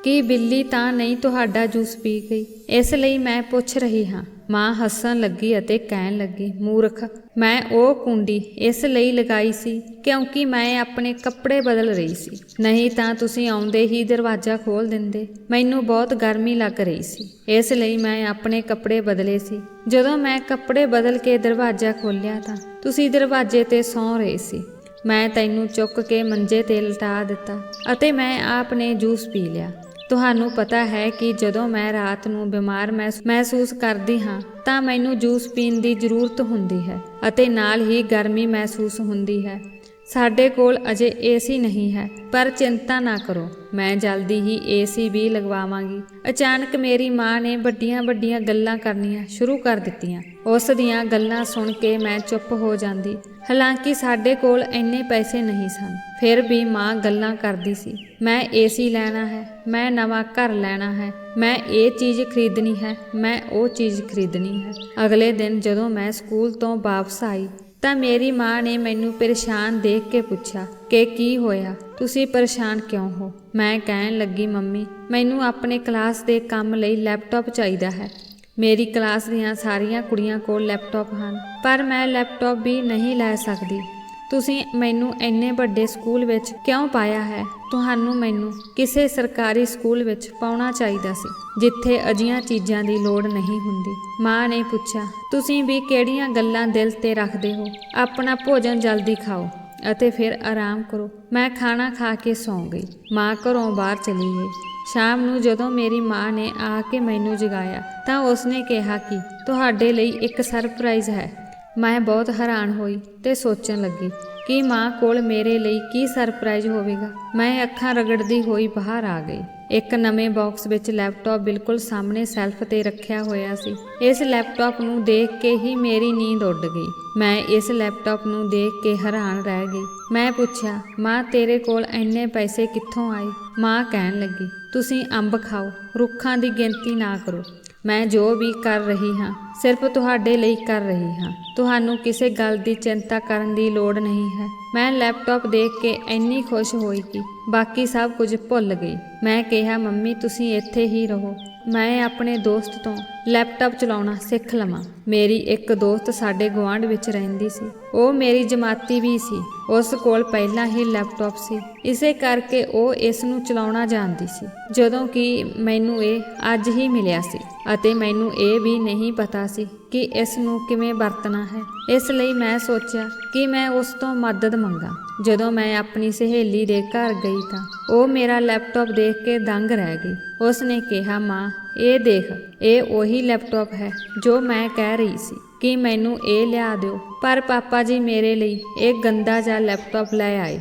S1: ਕੀ ਬਿੱਲੀ ਤਾਂ ਨਹੀਂ ਤੁਹਾਡਾ ਜੂਸ ਪੀ ਗਈ? ਇਸ ਲਈ ਮੈਂ ਪੁੱਛ ਰਹੀ ਹਾਂ। ਮਾਂ ਹੱਸਣ ਲੱਗੀ ਅਤੇ ਕਹਿਣ ਲੱਗੀ, ਮੂਰਖ, ਮੈਂ ਉਹ ਕੁੰਡੀ ਇਸ ਲਈ ਲਗਾਈ ਸੀ ਕਿਉਂਕਿ ਮੈਂ ਆਪਣੇ ਕੱਪੜੇ ਬਦਲ ਰਹੀ ਸੀ, ਨਹੀਂ ਤਾਂ ਤੁਸੀਂ ਆਉਂਦੇ ਹੀ ਦਰਵਾਜ਼ਾ ਖੋਲ੍ਹ ਦਿੰਦੇ। ਮੈਨੂੰ ਬਹੁਤ ਗਰਮੀ ਲੱਗ ਰਹੀ ਸੀ, ਇਸ ਲਈ ਮੈਂ ਆਪਣੇ ਕੱਪੜੇ ਬਦਲੇ ਸੀ। ਜਦੋਂ ਮੈਂ ਕੱਪੜੇ ਬਦਲ ਕੇ ਦਰਵਾਜ਼ਾ ਖੋਲ੍ਹਿਆ ਤਾਂ ਤੁਸੀਂ ਦਰਵਾਜ਼ੇ 'ਤੇ ਸੌਂ ਰਹੇ ਸੀ। ਮੈਂ ਤੈਨੂੰ ਚੁੱਕ ਕੇ ਮੰਜੇ 'ਤੇ ਲਿਟਾ ਦਿੱਤਾ ਅਤੇ ਮੈਂ ਆਪ ਨੇ ਜੂਸ ਪੀ ਲਿਆ। ਤੁਹਾਨੂੰ ਪਤਾ ਹੈ ਕਿ ਜਦੋਂ ਮੈਂ ਰਾਤ ਨੂੰ ਬਿਮਾਰ ਮਹਿਸੂਸ ਕਰਦੀ ਹਾਂ ਤਾਂ ਮੈਨੂੰ ਜੂਸ ਪੀਣ ਦੀ ਜ਼ਰੂਰਤ ਹੁੰਦੀ ਹੈ ਅਤੇ ਨਾਲ ਹੀ ਗਰਮੀ ਮਹਿਸੂਸ ਹੁੰਦੀ ਹੈ। ਸਾਡੇ ਕੋਲ ਅਜੇ ਏਸੀ ਨਹੀਂ ਹੈ, ਪਰ ਚਿੰਤਾ ਨਾ ਕਰੋ, ਮੈਂ ਜਲਦੀ ਹੀ ਏਸੀ ਵੀ ਲਗਵਾਵਾਂਗੀ। ਅਚਾਨਕ ਮੇਰੀ ਮਾਂ ਨੇ ਵੱਡੀਆਂ ਗੱਲਾਂ ਕਰਨੀਆਂ ਸ਼ੁਰੂ ਕਰ ਦਿੱਤੀਆਂ। ਉਸ ਦੀਆਂ ਗੱਲਾਂ ਸੁਣ ਕੇ ਮੈਂ ਚੁੱਪ ਹੋ ਜਾਂਦੀ। ਹਾਲਾਂਕਿ ਸਾਡੇ ਕੋਲ ਇੰਨੇ ਪੈਸੇ ਨਹੀਂ ਸਨ, ਫਿਰ ਵੀ ਮਾਂ ਗੱਲਾਂ ਕਰਦੀ ਸੀ। ਮੈਂ ਏਸੀ ਲੈਣਾ ਹੈ, ਮੈਂ ਨਵਾਂ ਘਰ ਲੈਣਾ ਹੈ, ਮੈਂ ਇਹ ਚੀਜ਼ ਖਰੀਦਣੀ ਹੈ, ਮੈਂ ਉਹ ਚੀਜ਼ ਖਰੀਦਣੀ ਹੈ। ਅਗਲੇ ਦਿਨ ਜਦੋਂ ਮੈਂ ਸਕੂਲ ਤੋਂ ਵਾਪਸ ਆਈ ਤਾਂ ਮੇਰੀ ਮਾਂ ਨੇ ਮੈਨੂੰ ਪਰੇਸ਼ਾਨ ਦੇਖ ਕੇ ਪੁੱਛਿਆ ਕਿ ਕੀ ਹੋਇਆ, ਤੁਸੀਂ ਪਰੇਸ਼ਾਨ ਕਿਉਂ ਹੋ? ਮੈਂ ਕਹਿਣ ਲੱਗੀ, ਮੰਮੀ, ਮੈਨੂੰ ਆਪਣੇ ਕਲਾਸ ਦੇ ਕੰਮ ਲਈ ਲੈਪਟਾਪ ਚਾਹੀਦਾ ਹੈ। ਮੇਰੀ ਕਲਾਸ ਦੀਆਂ ਸਾਰੀਆਂ ਕੁੜੀਆਂ ਕੋਲ ਲੈਪਟਾਪ ਹਨ, ਪਰ ਮੈਂ ਲੈਪਟਾਪ ਵੀ ਨਹੀਂ ਲੈ ਸਕਦੀ। ਤੁਸੀਂ ਮੈਨੂੰ ਇੰਨੇ ਵੱਡੇ ਸਕੂਲ ਵਿੱਚ ਕਿਉਂ ਪਾਇਆ ਹੈ? ਤੁਹਾਨੂੰ ਮੈਨੂੰ ਕਿਸੇ ਸਰਕਾਰੀ ਸਕੂਲ ਵਿੱਚ ਪਾਉਣਾ ਚਾਹੀਦਾ ਸੀ ਜਿੱਥੇ ਅਜਿਹੀਆਂ ਚੀਜ਼ਾਂ ਦੀ ਲੋੜ ਨਹੀਂ ਹੁੰਦੀ। ਮਾਂ ਨੇ ਪੁੱਛਿਆ, ਤੁਸੀਂ ਵੀ ਕਿਹੜੀਆਂ ਗੱਲਾਂ ਦਿਲ 'ਤੇ ਰੱਖਦੇ ਹੋ? ਆਪਣਾ ਭੋਜਨ ਜਲਦੀ ਖਾਓ ਅਤੇ ਫਿਰ ਆਰਾਮ ਕਰੋ। ਮੈਂ ਖਾਣਾ ਖਾ ਕੇ ਸੌਂ ਗਈ। ਮਾਂ ਘਰੋਂ ਬਾਹਰ ਚਲੀ ਗਈ। ਸ਼ਾਮ ਨੂੰ ਜਦੋਂ ਮੇਰੀ ਮਾਂ ਨੇ ਆ ਕੇ ਮੈਨੂੰ ਜਗਾਇਆ ਤਾਂ ਉਸਨੇ ਕਿਹਾ ਕਿ ਤੁਹਾਡੇ ਲਈ ਇੱਕ ਸਰਪ੍ਰਾਈਜ਼ ਹੈ। ਮੈਂ ਬਹੁਤ ਹੈਰਾਨ ਹੋਈ ਤੇ ਸੋਚਣ ਲੱਗੀ ਕਿ ਮਾਂ ਕੋਲ ਮੇਰੇ ਲਈ ਕੀ ਸਰਪ੍ਰਾਈਜ਼ ਹੋਵੇਗਾ। ਮੈਂ ਅੱਖਾਂ ਰਗੜਦੀ ਹੋਈ ਬਾਹਰ ਆ ਗਈ। ਇੱਕ ਨਵੇਂ ਬਾਕਸ ਵਿੱਚ ਲੈਪਟਾਪ ਬਿਲਕੁਲ ਸਾਹਮਣੇ ਸ਼ੈਲਫ 'ਤੇ ਰੱਖਿਆ ਹੋਇਆ ਸੀ। ਇਸ ਲੈਪਟਾਪ ਨੂੰ ਦੇਖ ਕੇ ਹੀ ਮੇਰੀ ਨੀਂਦ ਉੱਡ ਗਈ। ਮੈਂ ਇਸ ਲੈਪਟਾਪ ਨੂੰ ਦੇਖ ਕੇ ਹੈਰਾਨ ਰਹਿ ਗਈ। ਮੈਂ ਪੁੱਛਿਆ, ਮਾਂ, ਤੇਰੇ ਕੋਲ ਇੰਨੇ ਪੈਸੇ ਕਿੱਥੋਂ ਆਏ? ਮਾਂ ਕਹਿਣ ਲੱਗੀ, ਤੁਸੀਂ ਅੰਬ ਖਾਓ, ਰੁੱਖਾਂ ਦੀ ਗਿਣਤੀ ਨਾ ਕਰੋ। ਮੈਂ ਜੋ ਵੀ ਕਰ ਰਹੀ ਹਾਂ ਸਿਰਫ ਤੁਹਾਡੇ ਲਈ ਕਰ ਰਹੀ ਹਾਂ। ਤੁਹਾਨੂੰ ਕਿਸੇ ਗੱਲ ਦੀ ਚਿੰਤਾ ਕਰਨ ਦੀ ਲੋੜ ਨਹੀਂ ਹੈ। ਮੈਂ ਲੈਪਟਾਪ ਦੇਖ ਕੇ ਇੰਨੀ ਖੁਸ਼ ਹੋਈ ਕਿ ਬਾਕੀ ਸਭ ਕੁਝ ਭੁੱਲ ਗਈ। ਮੈਂ ਕਿਹਾ, ਮੰਮੀ, ਤੁਸੀਂ ਇੱਥੇ ਹੀ ਰਹੋ, ਮੈਂ ਆਪਣੇ ਦੋਸਤ ਤੋਂ ਲੈਪਟਾਪ ਚਲਾਉਣਾ ਸਿੱਖ ਲਵਾਂ। ਮੇਰੀ ਇੱਕ ਦੋਸਤ ਸਾਡੇ ਗੁਆਂਢ ਵਿੱਚ ਰਹਿੰਦੀ ਸੀ। ਉਹ ਮੇਰੀ ਜਮਾਤੀ ਵੀ ਸੀ। ਉਸ ਕੋਲ ਪਹਿਲਾਂ ਹੀ ਲੈਪਟਾਪ ਸੀ, ਇਸੇ ਕਰਕੇ ਉਹ ਇਸ ਨੂੰ ਚਲਾਉਣਾ ਜਾਣਦੀ ਸੀ, ਜਦੋਂ ਕਿ ਮੈਨੂੰ ਇਹ ਅੱਜ ਹੀ ਮਿਲਿਆ ਸੀ ਅਤੇ ਮੈਨੂੰ ਇਹ ਵੀ ਨਹੀਂ ਪਤਾ ਸੀ ਕਿ ਇਸ ਨੂੰ ਕਿਵੇਂ ਵਰਤਣਾ ਹੈ। ਇਸ ਲਈ ਮੈਂ ਸੋਚਿਆ ਕਿ ਮੈਂ ਉਸ ਤੋਂ ਮਦਦ ਮੰਗਾਂ। ਜਦੋਂ ਮੈਂ ਆਪਣੀ ਸਹੇਲੀ ਦੇ ਘਰ ਗਈ ਤਾਂ ਉਹ ਮੇਰਾ ਲੈਪਟਾਪ ਦੇਖ ਕੇ ਦੰਗ ਰਹਿ ਗਈ। ਉਸ ਨੇ ਕਿਹਾ, ਮਾਂ, ਇਹ ਦੇਖ, ਇਹ ਉਹੀ ਲੈਪਟਾਪ ਹੈ ਜੋ ਮੈਂ ਕਹਿ ਰਹੀ ਸੀ ਕਿ ਮੈਨੂੰ ਇਹ ਲਿਆ ਦਿਓ, ਪਰ ਪਾਪਾ ਜੀ ਮੇਰੇ ਲਈ ਇਹ ਗੰਦਾ ਜਿਹਾ ਲੈਪਟਾਪ ਲੈ ਆਏ।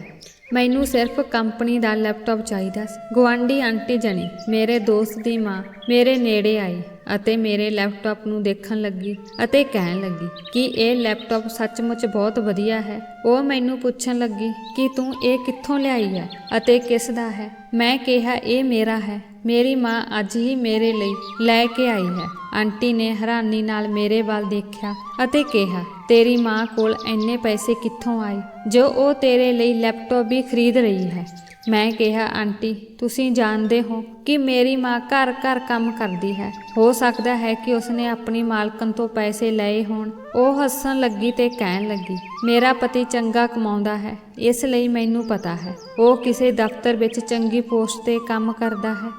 S1: ਮੈਨੂੰ ਸਿਰਫ ਕੰਪਨੀ ਦਾ ਲੈਪਟਾਪ ਚਾਹੀਦਾ ਸੀ। ਗੁਆਂਢੀ ਆਂਟੀ ਜਣੀ, ਮੇਰੇ ਦੋਸਤ ਦੀ ਮਾਂ, ਮੇਰੇ ਨੇੜੇ ਆਈ ਅਤੇ ਮੇਰੇ ਲੈਪਟਾਪ ਨੂੰ ਦੇਖਣ ਲੱਗੀ ਅਤੇ ਕਹਿਣ ਲੱਗੀ ਕਿ ਇਹ ਲੈਪਟਾਪ ਸੱਚਮੁੱਚ ਬਹੁਤ ਵਧੀਆ ਹੈ। ਉਹ ਮੈਨੂੰ ਪੁੱਛਣ ਲੱਗੀ ਕਿ ਤੂੰ ਇਹ ਕਿੱਥੋਂ ਲਿਆਈ ਹੈ ਅਤੇ ਕਿਸ ਦਾ ਹੈ। ਮੈਂ ਕਿਹਾ, ਇਹ ਮੇਰਾ ਹੈ, ਮੇਰੀ ਮਾਂ ਅੱਜ ਹੀ ਮੇਰੇ ਲਈ ਲੈ ਕੇ ਆਈ ਹੈ। ਆਂਟੀ ਨੇ ਹੈਰਾਨੀ ਨਾਲ ਮੇਰੇ ਵੱਲ ਦੇਖਿਆ ਅਤੇ ਕਿਹਾ, ਤੇਰੀ ਮਾਂ ਕੋਲ ਇੰਨੇ ਪੈਸੇ ਕਿੱਥੋਂ ਆਏ ਜੋ ਉਹ ਤੇਰੇ ਲਈ ਲੈਪਟਾਪ ਵੀ ਖਰੀਦ ਰਹੀ ਹੈ? ਮੈਂ ਕਿਹਾ, ਆਂਟੀ, ਤੁਸੀਂ ਜਾਣਦੇ ਹੋ ਕਿ ਮੇਰੀ ਮਾਂ ਘਰ ਕੰਮ ਕਰਦੀ ਹੈ। ਹੋ ਸਕਦਾ ਹੈ ਕਿ ਉਸਨੇ ਆਪਣੀ ਮਾਲਕਣ ਤੋਂ ਪੈਸੇ ਲਏ ਹੋਣ। ਉਹ ਹੱਸਣ ਲੱਗੀ ਤੇ ਕਹਿਣ ਲੱਗੀ, ਮੇਰਾ ਪਤੀ ਚੰਗਾ ਕਮਾਉਂਦਾ ਹੈ, ਇਸ ਲਈ ਮੈਨੂੰ ਪਤਾ ਹੈ। ਉਹ ਕਿਸੇ ਦਫ਼ਤਰ ਵਿੱਚ ਚੰਗੀ ਪੋਸਟ 'ਤੇ ਕੰਮ ਕਰਦਾ ਹੈ,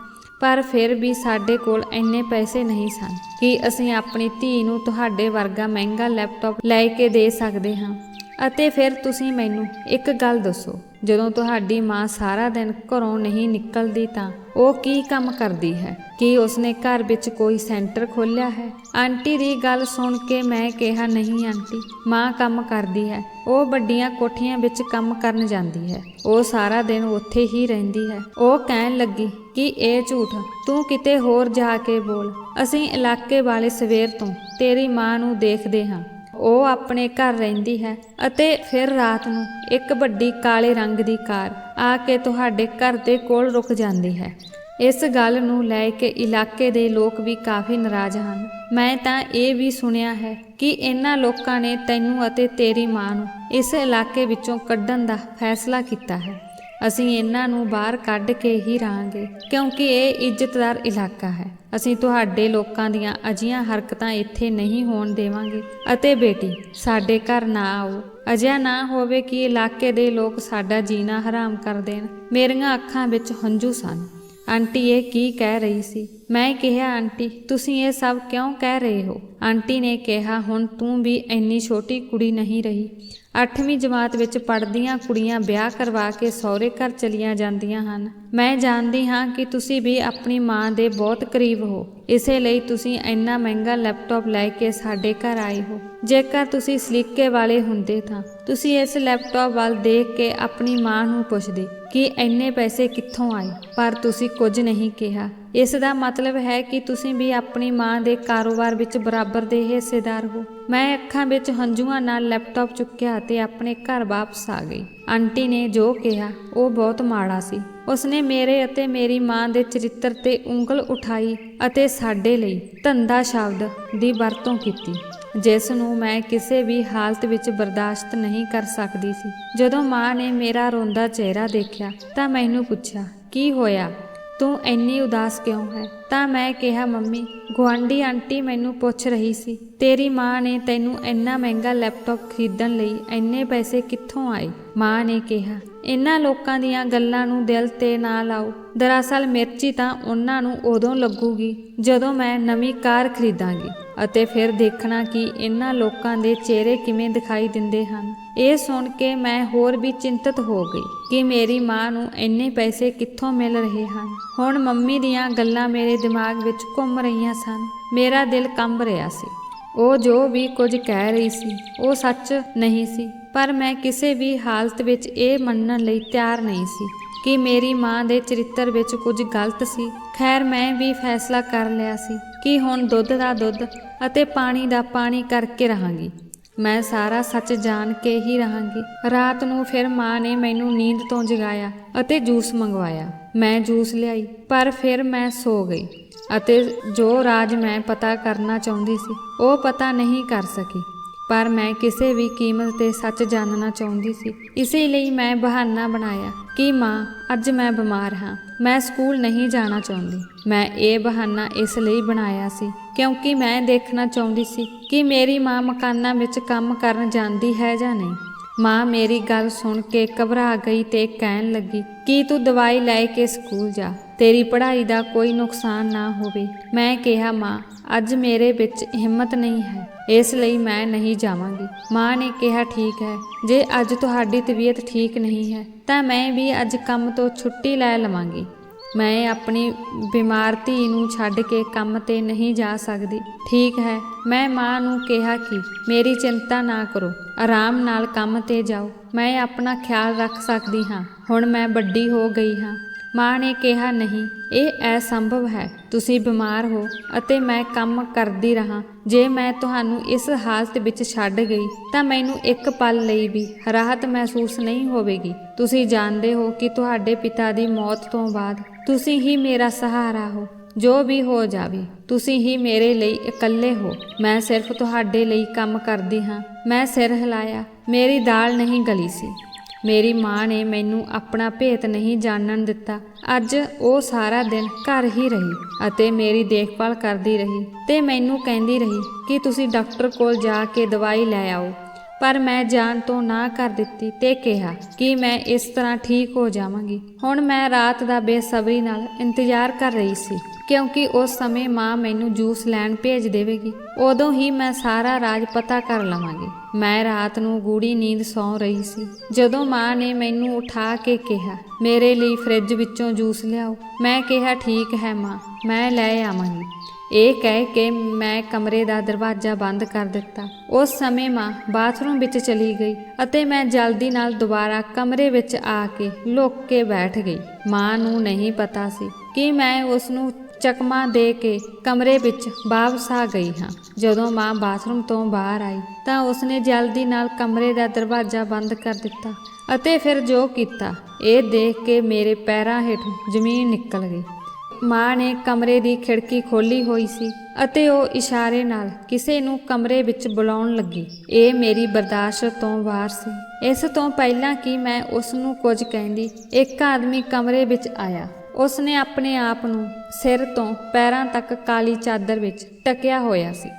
S1: ਪਰ ਫਿਰ ਵੀ ਸਾਡੇ ਕੋਲ ਇੰਨੇ ਪੈਸੇ ਨਹੀਂ ਸਨ ਕਿ ਅਸੀਂ ਆਪਣੀ ਧੀ ਨੂੰ ਤੁਹਾਡੇ ਵਰਗਾ ਮਹਿੰਗਾ ਲੈਪਟਾਪ ਲੈ ਕੇ ਦੇ ਸਕਦੇ ਹਾਂ। ਅਤੇ ਫਿਰ ਤੁਸੀਂ ਮੈਨੂੰ ਇੱਕ ਗੱਲ ਦੱਸੋ, ਜਦੋਂ ਤੁਹਾਡੀ ਮਾਂ ਸਾਰਾ ਦਿਨ ਘਰੋਂ ਨਹੀਂ ਨਿਕਲਦੀ ਤਾਂ ਉਹ ਕੀ ਕੰਮ ਕਰਦੀ ਹੈ? ਕੀ ਉਸਨੇ ਘਰ ਵਿੱਚ ਕੋਈ ਸੈਂਟਰ ਖੋਲ੍ਹਿਆ ਹੈ? ਆਂਟੀ ਦੀ ਗੱਲ ਸੁਣ ਕੇ ਮੈਂ ਕਿਹਾ, ਨਹੀਂ ਆਂਟੀ, ਮਾਂ ਕੰਮ ਕਰਦੀ ਹੈ। ਉਹ ਵੱਡੀਆਂ ਕੋਠੀਆਂ ਵਿੱਚ ਕੰਮ ਕਰਨ ਜਾਂਦੀ ਹੈ। ਉਹ ਸਾਰਾ ਦਿਨ ਉੱਥੇ ਹੀ ਰਹਿੰਦੀ ਹੈ। ਉਹ ਕਹਿਣ ਲੱਗੀ ਕਿ ਇਹ ਝੂਠ, ਤੂੰ ਕਿਤੇ ਹੋਰ ਜਾ ਕੇ ਬੋਲ। ਅਸੀਂ ਇਲਾਕੇ ਵਾਲੇ ਸਵੇਰ ਤੋਂ ਤੇਰੀ ਮਾਂ ਨੂੰ ਦੇਖਦੇ ਹਾਂ। ਉਹ ਆਪਣੇ ਘਰ ਰਹਿੰਦੀ ਹੈ ਅਤੇ ਫਿਰ ਰਾਤ ਨੂੰ ਇੱਕ ਵੱਡੀ ਕਾਲੇ ਰੰਗ ਦੀ ਕਾਰ ਆ ਕੇ ਤੁਹਾਡੇ ਘਰ ਦੇ ਕੋਲ ਰੁਕ ਜਾਂਦੀ ਹੈ। ਇਸ ਗੱਲ ਨੂੰ ਲੈ ਕੇ ਇਲਾਕੇ ਦੇ ਲੋਕ ਵੀ ਕਾਫੀ ਨਾਰਾਜ਼ ਹਨ। ਮੈਂ ਤਾਂ ਇਹ ਵੀ ਸੁਣਿਆ ਹੈ ਕਿ ਇਹਨਾਂ ਲੋਕਾਂ ਨੇ ਤੈਨੂੰ ਅਤੇ ਤੇਰੀ ਮਾਂ ਨੂੰ ਇਸ ਇਲਾਕੇ ਵਿੱਚੋਂ ਕੱਢਣ ਦਾ ਫੈਸਲਾ ਕੀਤਾ ਹੈ। ਅਸੀਂ ਇਹਨਾਂ ਨੂੰ ਬਾਹਰ ਕੱਢ ਕੇ ਹੀ ਰਹਾਂਗੇ ਕਿਉਂਕਿ ਇਹ ਇੱਜ਼ਤਦਾਰ ਇਲਾਕਾ ਹੈ। ਅਸੀਂ ਤੁਹਾਡੇ ਲੋਕਾਂ ਦੀਆਂ ਅਜਿਹੀਆਂ ਹਰਕਤਾਂ ਇੱਥੇ ਨਹੀਂ ਹੋਣ ਦੇਵਾਂਗੇ। ਅਤੇ ਬੇਟੀ, ਸਾਡੇ ਘਰ ਨਾ ਆਓ। ਅਜਿਹਾ ਨਾ ਹੋਵੇ ਕਿ ਇਲਾਕੇ ਦੇ ਲੋਕ ਸਾਡਾ ਜੀਣਾ ਹਰਾਮ ਕਰ ਦੇਣ। ਮੇਰੀਆਂ ਅੱਖਾਂ ਵਿੱਚ ਹੰਝੂ ਸਨ। ਆਂਟੀ ਇਹ ਕੀ ਕਹਿ ਰਹੀ ਸੀ? ਮੈਂ ਕਿਹਾ, ਆਂਟੀ ਤੁਸੀਂ ਇਹ ਸਭ ਕਿਉਂ ਕਹਿ ਰਹੇ ਹੋ? ਆਂਟੀ ਨੇ ਕਿਹਾ, ਹੁਣ ਤੂੰ ਵੀ ਇੰਨੀ ਛੋਟੀ ਕੁੜੀ ਨਹੀਂ ਰਹੀ। 8ਵੀਂ ਜਮਾਤ ਵਿੱਚ ਪੜ੍ਹਦੀਆਂ ਕੁੜੀਆਂ ਵਿਆਹ ਕਰਵਾ ਕੇ ਸਹੁਰੇ ਘਰ ਚਲੀਆਂ ਜਾਂਦੀਆਂ ਹਨ। ਮੈਂ ਜਾਣਦੀ ਹਾਂ ਕਿ ਤੁਸੀਂ ਵੀ ਆਪਣੀ ਮਾਂ ਦੇ ਬਹੁਤ ਕਰੀਬ ਹੋ, ਇਸੇ ਲਈ ਤੁਸੀਂ ਇੰਨਾ ਮਹਿੰਗਾ ਲੈਪਟਾਪ ਲੈ ਕੇ ਸਾਡੇ ਘਰ ਆਏ ਹੋ। ਜੇਕਰ ਤੁਸੀਂ ਸਲੀਕੇ ਵਾਲੇ ਹੁੰਦੇ ਤਾਂ ਤੁਸੀਂ ਇਸ ਲੈਪਟਾਪ ਵੱਲ ਦੇਖ ਕੇ ਆਪਣੀ ਮਾਂ ਨੂੰ ਪੁੱਛਦੇ ਕਿ ਇੰਨੇ ਪੈਸੇ ਕਿੱਥੋਂ ਆਏ, ਪਰ ਤੁਸੀਂ ਕੁਝ ਨਹੀਂ ਕਿਹਾ। ਇਸ ਦਾ ਮਤਲਬ ਹੈ ਕਿ ਤੁਸੀਂ ਵੀ ਆਪਣੀ ਮਾਂ ਦੇ ਕਾਰੋਬਾਰ ਵਿੱਚ ਬਰਾਬਰ ਦੇ ਹਿੱਸੇਦਾਰ ਹੋ। ਮੈਂ ਅੱਖਾਂ ਵਿੱਚ ਹੰਝੂਆਂ ਨਾਲ ਲੈਪਟਾਪ ਚੁੱਕਿਆ ਅਤੇ ਆਪਣੇ ਘਰ ਵਾਪਸ ਆ ਗਈ। ਆਂਟੀ ਨੇ ਜੋ ਕਿਹਾ ਉਹ ਬਹੁਤ ਮਾੜਾ ਸੀ। ਉਸਨੇ ਮੇਰੇ ਅਤੇ ਮੇਰੀ ਮਾਂ ਦੇ ਚਰਿੱਤਰ ਤੇ ਉਂਗਲ ਉਠਾਈ ਅਤੇ ਸਾਡੇ ਲਈ ਧੰਦਾ ਸ਼ਬਦ ਦੀ ਵਰਤੋਂ ਕੀਤੀ, ਜਿਸ ਨੂੰ ਮੈਂ ਕਿਸੇ ਵੀ ਹਾਲਤ ਵਿੱਚ ਬਰਦਾਸ਼ਤ ਨਹੀਂ ਕਰ ਸਕਦੀ ਸੀ। ਜਦੋਂ ਮਾਂ ਨੇ ਮੇਰਾ ਰੋਂਦਾ ਚਿਹਰਾ ਦੇਖਿਆ ਤਾਂ ਮੈਨੂੰ ਪੁੱਛਿਆ, ਕੀ ਹੋਇਆ? ਤੂੰ ਇੰਨੀ ਉਦਾਸ ਕਿਉਂ ਹੈ? ਤਾਂ ਮੈਂ ਕਿਹਾ, ਮੰਮੀ, ਗੁਆਂਢੀ ਆਂਟੀ ਮੈਨੂੰ ਪੁੱਛ ਰਹੀ ਸੀ, ਤੇਰੀ ਮਾਂ ਨੇ ਤੈਨੂੰ ਇੰਨਾ ਮਹਿੰਗਾ ਲੈਪਟਾਪ ਖਰੀਦਣ ਲਈ ਇੰਨੇ ਪੈਸੇ ਕਿੱਥੋਂ ਆਏ? ਮਾਂ ਨੇ ਕਿਹਾ, ਇਹਨਾਂ ਲੋਕਾਂ ਦੀਆਂ ਗੱਲਾਂ ਨੂੰ ਦਿਲ ਤੇ ਨਾ ਲਾਓ। ਦਰਅਸਲ ਮਿਰਚੀ ਤਾਂ ਉਹਨਾਂ ਨੂੰ ਉਦੋਂ ਲੱਗੂਗੀ ਜਦੋਂ ਮੈਂ ਨਵੀਂ ਕਾਰ ਖਰੀਦਾਂਗੀ ਅਤੇ ਫਿਰ ਦੇਖਣਾ ਕਿ ਇਹਨਾਂ ਲੋਕਾਂ ਦੇ ਚਿਹਰੇ ਕਿਵੇਂ ਦਿਖਾਈ ਦਿੰਦੇ ਹਨ। ਇਹ ਸੁਣ ਕੇ ਮੈਂ ਹੋਰ ਵੀ ਚਿੰਤਤ ਹੋ ਗਈ ਕਿ ਮੇਰੀ ਮਾਂ ਨੂੰ ਇੰਨੇ ਪੈਸੇ ਕਿੱਥੋਂ ਮਿਲ ਰਹੇ ਹਨ। ਹੁਣ ਮੰਮੀ ਦੀਆਂ ਗੱਲਾਂ ਮੇਰੇ ਦਿਮਾਗ ਵਿੱਚ ਘੁੰਮ ਰਹੀਆਂ ਸਨ। ਮੇਰਾ ਦਿਲ ਕੰਬ ਰਿਹਾ ਸੀ। ਉਹ ਜੋ ਵੀ ਕੁਝ ਕਹਿ ਰਹੀ ਸੀ ਉਹ ਸੱਚ ਨਹੀਂ ਸੀ, ਪਰ ਮੈਂ ਕਿਸੇ ਵੀ ਹਾਲਤ ਵਿੱਚ ਇਹ ਮੰਨਣ ਲਈ ਤਿਆਰ ਨਹੀਂ ਸੀ ਕਿ ਮੇਰੀ ਮਾਂ ਦੇ ਚਰਿੱਤਰ ਵਿੱਚ ਕੁਝ ਗਲਤ ਸੀ। ਖੈਰ, ਮੈਂ ਵੀ ਫੈਸਲਾ ਕਰ ਲਿਆ ਸੀ ਕਿ ਹੁਣ ਦੁੱਧ ਦਾ ਦੁੱਧ ਅਤੇ ਪਾਣੀ ਦਾ ਪਾਣੀ ਕਰਕੇ ਰਹਾਂਗੀ। ਮੈਂ ਸਾਰਾ ਸੱਚ ਜਾਣ ਕੇ ਹੀ ਰਹਾਂਗੀ। ਰਾਤ ਨੂੰ ਫਿਰ ਮਾਂ ਨੇ ਮੈਨੂੰ ਨੀਂਦ ਤੋਂ ਜਗਾਇਆ ਅਤੇ ਜੂਸ ਮੰਗਵਾਇਆ। ਮੈਂ ਜੂਸ ਲਿਆਈ, ਪਰ ਫਿਰ ਮੈਂ ਸੋ ਗਈ ਅਤੇ ਜੋ ਰਾਜ ਮੈਂ ਪਤਾ ਕਰਨਾ ਚਾਹੁੰਦੀ ਸੀ ਉਹ ਪਤਾ ਨਹੀਂ ਕਰ ਸਕੀ। ਪਰ ਮੈਂ ਕਿਸੇ ਵੀ ਕੀਮਤ 'ਤੇ ਸੱਚ ਜਾਣਨਾ ਚਾਹੁੰਦੀ ਸੀ। ਇਸੇ ਲਈ ਮੈਂ ਬਹਾਨਾ ਬਣਾਇਆ ਕਿ ਮਾਂ, ਅੱਜ ਮੈਂ ਬਿਮਾਰ ਹਾਂ, ਮੈਂ ਸਕੂਲ ਨਹੀਂ ਜਾਣਾ ਚਾਹੁੰਦੀ। ਮੈਂ ਇਹ ਬਹਾਨਾ ਇਸ ਲਈ ਬਣਾਇਆ ਸੀ ਕਿਉਂਕਿ ਮੈਂ ਦੇਖਣਾ ਚਾਹੁੰਦੀ ਸੀ ਕਿ ਮੇਰੀ ਮਾਂ ਮਕਾਨਾਂ ਵਿੱਚ ਕੰਮ ਕਰਨ ਜਾਂਦੀ ਹੈ ਜਾਂ ਨਹੀਂ। ਮਾਂ ਮੇਰੀ ਗੱਲ ਸੁਣ ਕੇ ਘਬਰਾ ਗਈ ਤੇ ਕਹਿਣ ਲੱਗੀ ਕਿ ਤੂੰ ਦਵਾਈ ਲੈ ਕੇ ਸਕੂਲ ਜਾ, ਤੇਰੀ ਪੜ੍ਹਾਈ ਦਾ ਕੋਈ ਨੁਕਸਾਨ ਨਾ ਹੋਵੇ। ਮੈਂ ਕਿਹਾ, ਮਾਂ, ਅੱਜ ਮੇਰੇ ਵਿੱਚ ਹਿੰਮਤ ਨਹੀਂ ਹੈ, ਇਸ ਲਈ ਮੈਂ ਨਹੀਂ ਜਾਵਾਂਗੀ। ਮਾਂ ਨੇ ਕਿਹਾ, ਠੀਕ ਹੈ, ਜੇ ਅੱਜ ਤੁਹਾਡੀ ਤਬੀਅਤ ਠੀਕ ਨਹੀਂ ਹੈ ਤਾਂ ਮੈਂ ਵੀ ਅੱਜ ਕੰਮ ਤੋਂ ਛੁੱਟੀ ਲੈ ਲਵਾਂਗੀ। ਮੈਂ ਆਪਣੀ ਬਿਮਾਰ ਧੀ ਨੂੰ ਛੱਡ ਕੇ ਕੰਮ ਤੇ ਨਹੀਂ ਜਾ ਸਕਦੀ। ਠੀਕ ਹੈ, ਮੈਂ ਮਾਂ ਨੂੰ ਕਿਹਾ ਕਿ ਮੇਰੀ ਚਿੰਤਾ ਨਾ ਕਰੋ, ਆਰਾਮ ਨਾਲ ਕੰਮ ਤੇ ਜਾਓ, ਮੈਂ ਆਪਣਾ ਖਿਆਲ ਰੱਖ ਸਕਦੀ ਹਾਂ, ਹੁਣ ਮੈਂ ਵੱਡੀ ਹੋ ਗਈ ਹਾਂ। ਮਾਂ ਨੇ ਕਿਹਾ, ਨਹੀਂ, ਇਹ ਅਸੰਭਵ ਹੈ। ਤੁਸੀਂ ਬਿਮਾਰ ਹੋ ਅਤੇ ਮੈਂ ਕੰਮ ਕਰਦੀ ਰਹਾਂ। ਜੇ ਮੈਂ ਤੁਹਾਨੂੰ ਇਸ ਹਾਲਤ ਵਿੱਚ ਛੱਡ ਗਈ ਤਾਂ ਮੈਨੂੰ ਇੱਕ ਪਲ ਲਈ ਵੀ ਰਾਹਤ ਮਹਿਸੂਸ ਨਹੀਂ ਹੋਵੇਗੀ। ਤੁਸੀਂ ਜਾਣਦੇ ਹੋ ਕਿ ਤੁਹਾਡੇ ਪਿਤਾ ਦੀ ਮੌਤ ਤੋਂ ਬਾਅਦ ਤੁਸੀਂ ਹੀ ਮੇਰਾ ਸਹਾਰਾ ਹੋ। ਜੋ ਵੀ ਹੋ ਜਾਵੇ, ਤੁਸੀਂ ਹੀ ਮੇਰੇ ਲਈ ਇਕੱਲੇ ਹੋ। ਮੈਂ ਸਿਰਫ ਤੁਹਾਡੇ ਲਈ ਕੰਮ ਕਰਦੀ ਹਾਂ। ਮੈਂ ਸਿਰ ਹਿਲਾਇਆ, ਮੇਰੀ ਦਾਲ ਨਹੀਂ ਗਲੀ ਸੀ। ਮੇਰੀ ਮਾਂ ਨੇ ਮੈਨੂੰ ਆਪਣਾ ਭੇਤ ਨਹੀਂ ਜਾਣਨ ਦਿੱਤਾ। ਅੱਜ ਉਹ ਸਾਰਾ ਦਿਨ ਘਰ ਹੀ ਰਹੀ ਅਤੇ ਮੇਰੀ ਦੇਖਭਾਲ ਕਰਦੀ ਰਹੀ ਤੇ ਮੈਨੂੰ ਕਹਿੰਦੀ ਰਹੀ ਕਿ ਤੁਸੀਂ ਡਾਕਟਰ ਕੋਲ ਜਾ ਕੇ ਦਵਾਈ ਲੈ ਆਓ। ਪਰ ਮੈਂ ਜਾਣ ਤੋਂ ਨਾ ਕਰ ਦਿੱਤੀ ਤੇ ਕਿਹਾ ਕਿ ਮੈਂ ਇਸ ਤਰ੍ਹਾਂ ਠੀਕ ਹੋ ਜਾਵਾਂਗੀ। ਹੁਣ ਮੈਂ ਰਾਤ ਦਾ ਬੇਸਬਰੀ ਨਾਲ ਇੰਤਜ਼ਾਰ ਕਰ ਰਹੀ ਸੀ। ਕਿਉਂਕਿ ਉਸ ਸਮੇਂ ਮਾਂ ਮੈਨੂੰ ਜੂਸ ਲੈਣ ਭੇਜ ਦੇਵੇਗੀ। ਉਦੋਂ ਹੀ ਮੈਂ ਸਾਰਾ ਰਾਜ ਪਤਾ ਕਰ ਲਵਾਂਗੀ। ਮੈਂ ਰਾਤ ਨੂੰ ਗੂੜੀ ਨੀਂਦ ਸੌਂ ਰਹੀ ਸੀ ਜਦੋਂ ਮਾਂ ਨੇ ਮੈਨੂੰ ਉਠਾ ਕੇ ਕਿਹਾ, ਮੇਰੇ ਲਈ ਫਰਿੱਜ ਵਿੱਚੋਂ ਜੂਸ ਲਿਆਓ। ਮੈਂ ਕਿਹਾ, ਠੀਕ ਹੈ ਮਾਂ, ਮੈਂ ਲੈ ਆਵਾਂਗੀ। ਇਹ ਕਹਿ ਕੇ ਮੈਂ ਕਮਰੇ ਦਾ ਦਰਵਾਜ਼ਾ ਬੰਦ ਕਰ ਦਿੱਤਾ। ਉਸ ਸਮੇਂ ਮਾਂ ਬਾਥਰੂਮ ਵਿੱਚ ਚਲੀ ਗਈ ਅਤੇ ਮੈਂ ਜਲਦੀ ਨਾਲ ਦੁਬਾਰਾ ਕਮਰੇ ਵਿੱਚ ਆ ਕੇ ਲੁੱਕ ਕੇ ਬੈਠ ਗਈ। ਮਾਂ ਨੂੰ ਨਹੀਂ ਪਤਾ ਸੀ ਕਿ ਮੈਂ ਉਸ ਨੂੰ ਚਕਮਾ ਦੇ ਕੇ ਕਮਰੇ ਵਿੱਚ ਵਾਪਸ ਆ ਗਈ ਹਾਂ। ਜਦੋਂ ਮਾਂ ਬਾਥਰੂਮ ਤੋਂ ਬਾਹਰ ਆਈ ਤਾਂ ਉਸਨੇ ਜਲਦੀ ਨਾਲ ਕਮਰੇ ਦਾ ਦਰਵਾਜ਼ਾ ਬੰਦ ਕਰ ਦਿੱਤਾ ਅਤੇ ਫਿਰ ਜੋ ਕੀਤਾ ਇਹ ਦੇਖ ਕੇ ਮੇਰੇ ਪੈਰਾਂ ਹੇਠੋਂ ਜ਼ਮੀਨ ਨਿਕਲ ਗਈ। ਮਾਂ ਨੇ ਕਮਰੇ ਦੀ ਖਿੜਕੀ ਖੋਲ੍ਹੀ ਹੋਈ ਸੀ ਅਤੇ ਉਹ ਇਸ਼ਾਰੇ ਨਾਲ ਕਿਸੇ ਨੂੰ ਕਮਰੇ ਵਿੱਚ ਬੁਲਾਉਣ ਲੱਗੀ। ਇਹ ਮੇਰੀ ਬਰਦਾਸ਼ਤ ਤੋਂ ਬਾਹਰ ਸੀ। ਇਸ ਤੋਂ ਪਹਿਲਾਂ ਕਿ ਮੈਂ ਉਸ ਨੂੰ ਕੁਝ ਕਹਿੰਦੀ, ਇੱਕ ਆਦਮੀ ਕਮਰੇ ਵਿੱਚ ਆਇਆ। ਉਸਨੇ ਆਪਣੇ ਆਪ ਨੂੰ ਸਿਰ ਤੋਂ ਪੈਰਾਂ ਤੱਕ ਕਾਲੀ ਚਾਦਰ ਵਿੱਚ ਢਕਿਆ ਹੋਇਆ ਸੀ।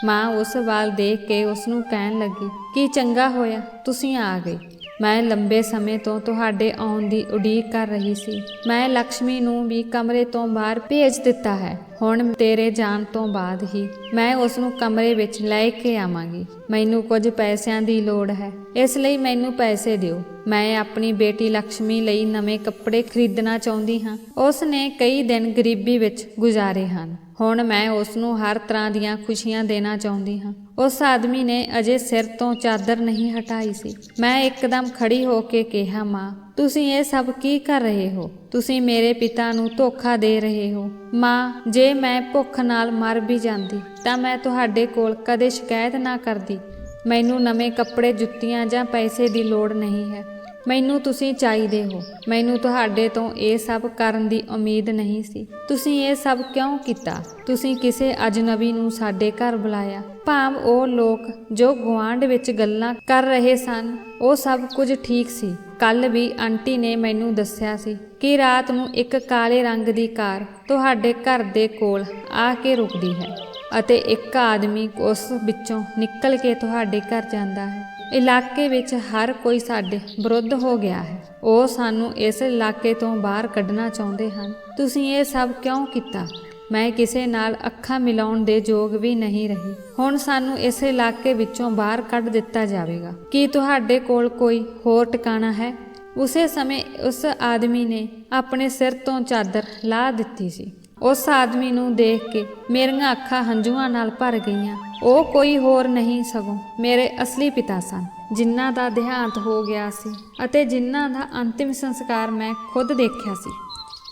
S1: ਮਾਂ ਉਸ ਵੱਲ ਦੇਖ ਕੇ ਉਸ ਨੂੰ ਕਹਿਣ ਲੱਗੀ ਕਿ ਚੰਗਾ ਹੋਇਆ ਤੁਸੀਂ ਆ ਗਏ। ਮੈਂ ਲੰਬੇ ਸਮੇਂ ਤੋਂ ਤੁਹਾਡੇ ਆਉਣ ਦੀ ਉਡੀਕ ਕਰ ਰਹੀ ਸੀ। ਮੈਂ ਲక్ష్ਮੀ ਨੂੰ ਵੀ ਕਮਰੇ ਤੋਂ ਬਾਹਰ ਭੇਜ ਦਿੱਤਾ ਹੈ। ਹੁਣ ਤੇਰੇ ਜਾਣ ਤੋਂ ਬਾਅਦ ਹੀ ਮੈਂ ਉਸ ਨੂੰ ਕਮਰੇ ਵਿੱਚ ਲੈ ਕੇ ਆਵਾਂਗੀ। ਮੈਨੂੰ ਕੁਝ ਪੈਸਿਆਂ ਦੀ ਲੋੜ ਹੈ, ਇਸ ਲਈ ਮੈਨੂੰ ਪੈਸੇ ਦਿਓ। ਮੈਂ ਆਪਣੀ ਬੇਟੀ ਲక్ష్ਮੀ ਲਈ ਨਵੇਂ ਕੱਪੜੇ ਖਰੀਦਣਾ ਚਾਹੁੰਦੀ ਹਾਂ। ਉਸ ਨੇ ਕਈ ਦਿਨ ਗਰੀਬੀ ਵਿੱਚ ਗੁਜ਼ਾਰੇ ਹਨ। ਹੁਣ ਮੈਂ ਉਸ ਨੂੰ ਹਰ ਤਰ੍ਹਾਂ ਦੀਆਂ ਖੁਸ਼ੀਆਂ ਦੇਣਾ ਚਾਹੁੰਦੀ ਹਾਂ। ਉਸ ਆਦਮੀ ਨੇ ਅਜੇ ਸਿਰ ਤੋਂ ਚਾਦਰ ਨਹੀਂ ਹਟਾਈ ਸੀ। ਮੈਂ ਇੱਕਦਮ ਖੜੀ ਹੋ ਕੇ ਕਿਹਾ, ਮਾਂ ਤੁਸੀਂ ਇਹ ਸਭ ਕੀ ਕਰ ਰਹੇ ਹੋ? ਤੁਸੀਂ ਮੇਰੇ ਪਿਤਾ ਨੂੰ ਧੋਖਾ ਦੇ ਰਹੇ ਹੋ। ਮਾਂ, ਜੇ ਮੈਂ ਭੁੱਖ ਨਾਲ ਮਰ ਵੀ ਜਾਂਦੀ ਤਾਂ ਮੈਂ ਤੁਹਾਡੇ ਕੋਲ ਕਦੇ ਸ਼ਿਕਾਇਤ ਨਾ ਕਰਦੀ। ਮੈਨੂੰ ਨਵੇਂ ਕੱਪੜੇ, ਜੁੱਤੀਆਂ ਜਾਂ ਪੈਸੇ ਦੀ ਲੋੜ ਨਹੀਂ ਹੈ। ਮੈਨੂੰ ਤੁਸੀਂ ਚਾਹੀਦੇ ਹੋ। ਮੈਨੂੰ ਤੁਹਾਡੇ ਤੋਂ ਇਹ ਸਭ ਕਰਨ ਦੀ ਉਮੀਦ ਨਹੀਂ ਸੀ। ਤੁਸੀਂ ਇਹ ਸਭ ਕਿਉਂ ਕੀਤਾ? ਤੁਸੀਂ ਕਿਸੇ ਅਜਨਬੀ ਨੂੰ ਸਾਡੇ ਘਰ ਬੁਲਾਇਆ। ਭਾਵ ਉਹ ਲੋਕ ਜੋ ਗੁਆਂਢ ਵਿੱਚ ਗੱਲਾਂ ਕਰ ਰਹੇ ਸਨ, ਉਹ ਸਭ ਕੁਝ ਠੀਕ ਸੀ। ਕੱਲ੍ਹ ਵੀ ਆਂਟੀ ਨੇ ਮੈਨੂੰ ਦੱਸਿਆ ਸੀ ਕਿ ਰਾਤ ਨੂੰ ਇੱਕ ਕਾਲੇ ਰੰਗ ਦੀ ਕਾਰ ਤੁਹਾਡੇ ਘਰ ਦੇ ਕੋਲ ਆ ਕੇ ਰੁਕਦੀ ਹੈ ਅਤੇ ਇੱਕ ਆਦਮੀ ਉਸ ਵਿੱਚੋਂ ਨਿਕਲ ਕੇ ਤੁਹਾਡੇ ਘਰ ਜਾਂਦਾ ਹੈ। ਇਲਾਕੇ ਵਿੱਚ ਹਰ ਕੋਈ ਸਾਡੇ ਵਿਰੁੱਧ ਹੋ ਗਿਆ ਹੈ। ਉਹ ਸਾਨੂੰ ਇਸ ਇਲਾਕੇ ਤੋਂ ਬਾਹਰ ਕੱਢਣਾ ਚਾਹੁੰਦੇ ਹਨ। ਤੁਸੀਂ ਇਹ ਸਭ ਕਿਉਂ ਕੀਤਾ? ਮੈਂ ਕਿਸੇ ਨਾਲ ਅੱਖਾਂ ਮਿਲਾਉਣ ਦੇ ਯੋਗ ਵੀ ਨਹੀਂ ਰਹੀ। ਹੁਣ ਸਾਨੂੰ ਇਸ ਇਲਾਕੇ ਵਿੱਚੋਂ ਬਾਹਰ ਕੱਢ ਦਿੱਤਾ ਜਾਵੇਗਾ। ਕੀ ਤੁਹਾਡੇ ਕੋਲ ਕੋਈ ਹੋਰ ਟਿਕਾਣਾ ਹੈ? ਉਸੇ ਸਮੇਂ ਉਸ ਆਦਮੀ ਨੇ ਆਪਣੇ ਸਿਰ ਤੋਂ ਚਾਦਰ ਲਾਹ ਦਿੱਤੀ ਸੀ। ਉਸ ਆਦਮੀ ਨੂੰ ਦੇਖ ਕੇ ਮੇਰੀਆਂ ਅੱਖਾਂ ਹੰਝੂਆਂ ਨਾਲ ਭਰ ਗਈਆਂ। ਉਹ ਕੋਈ ਹੋਰ ਨਹੀਂ ਸਗੋਂ ਮੇਰੇ ਅਸਲੀ ਪਿਤਾ ਸਨ, ਜਿਨ੍ਹਾਂ ਦਾ ਦੇਹਾਂਤ ਹੋ ਗਿਆ ਸੀ ਅਤੇ ਜਿਨ੍ਹਾਂ ਦਾ ਅੰਤਿਮ ਸੰਸਕਾਰ ਮੈਂ ਖੁਦ ਦੇਖਿਆ ਸੀ।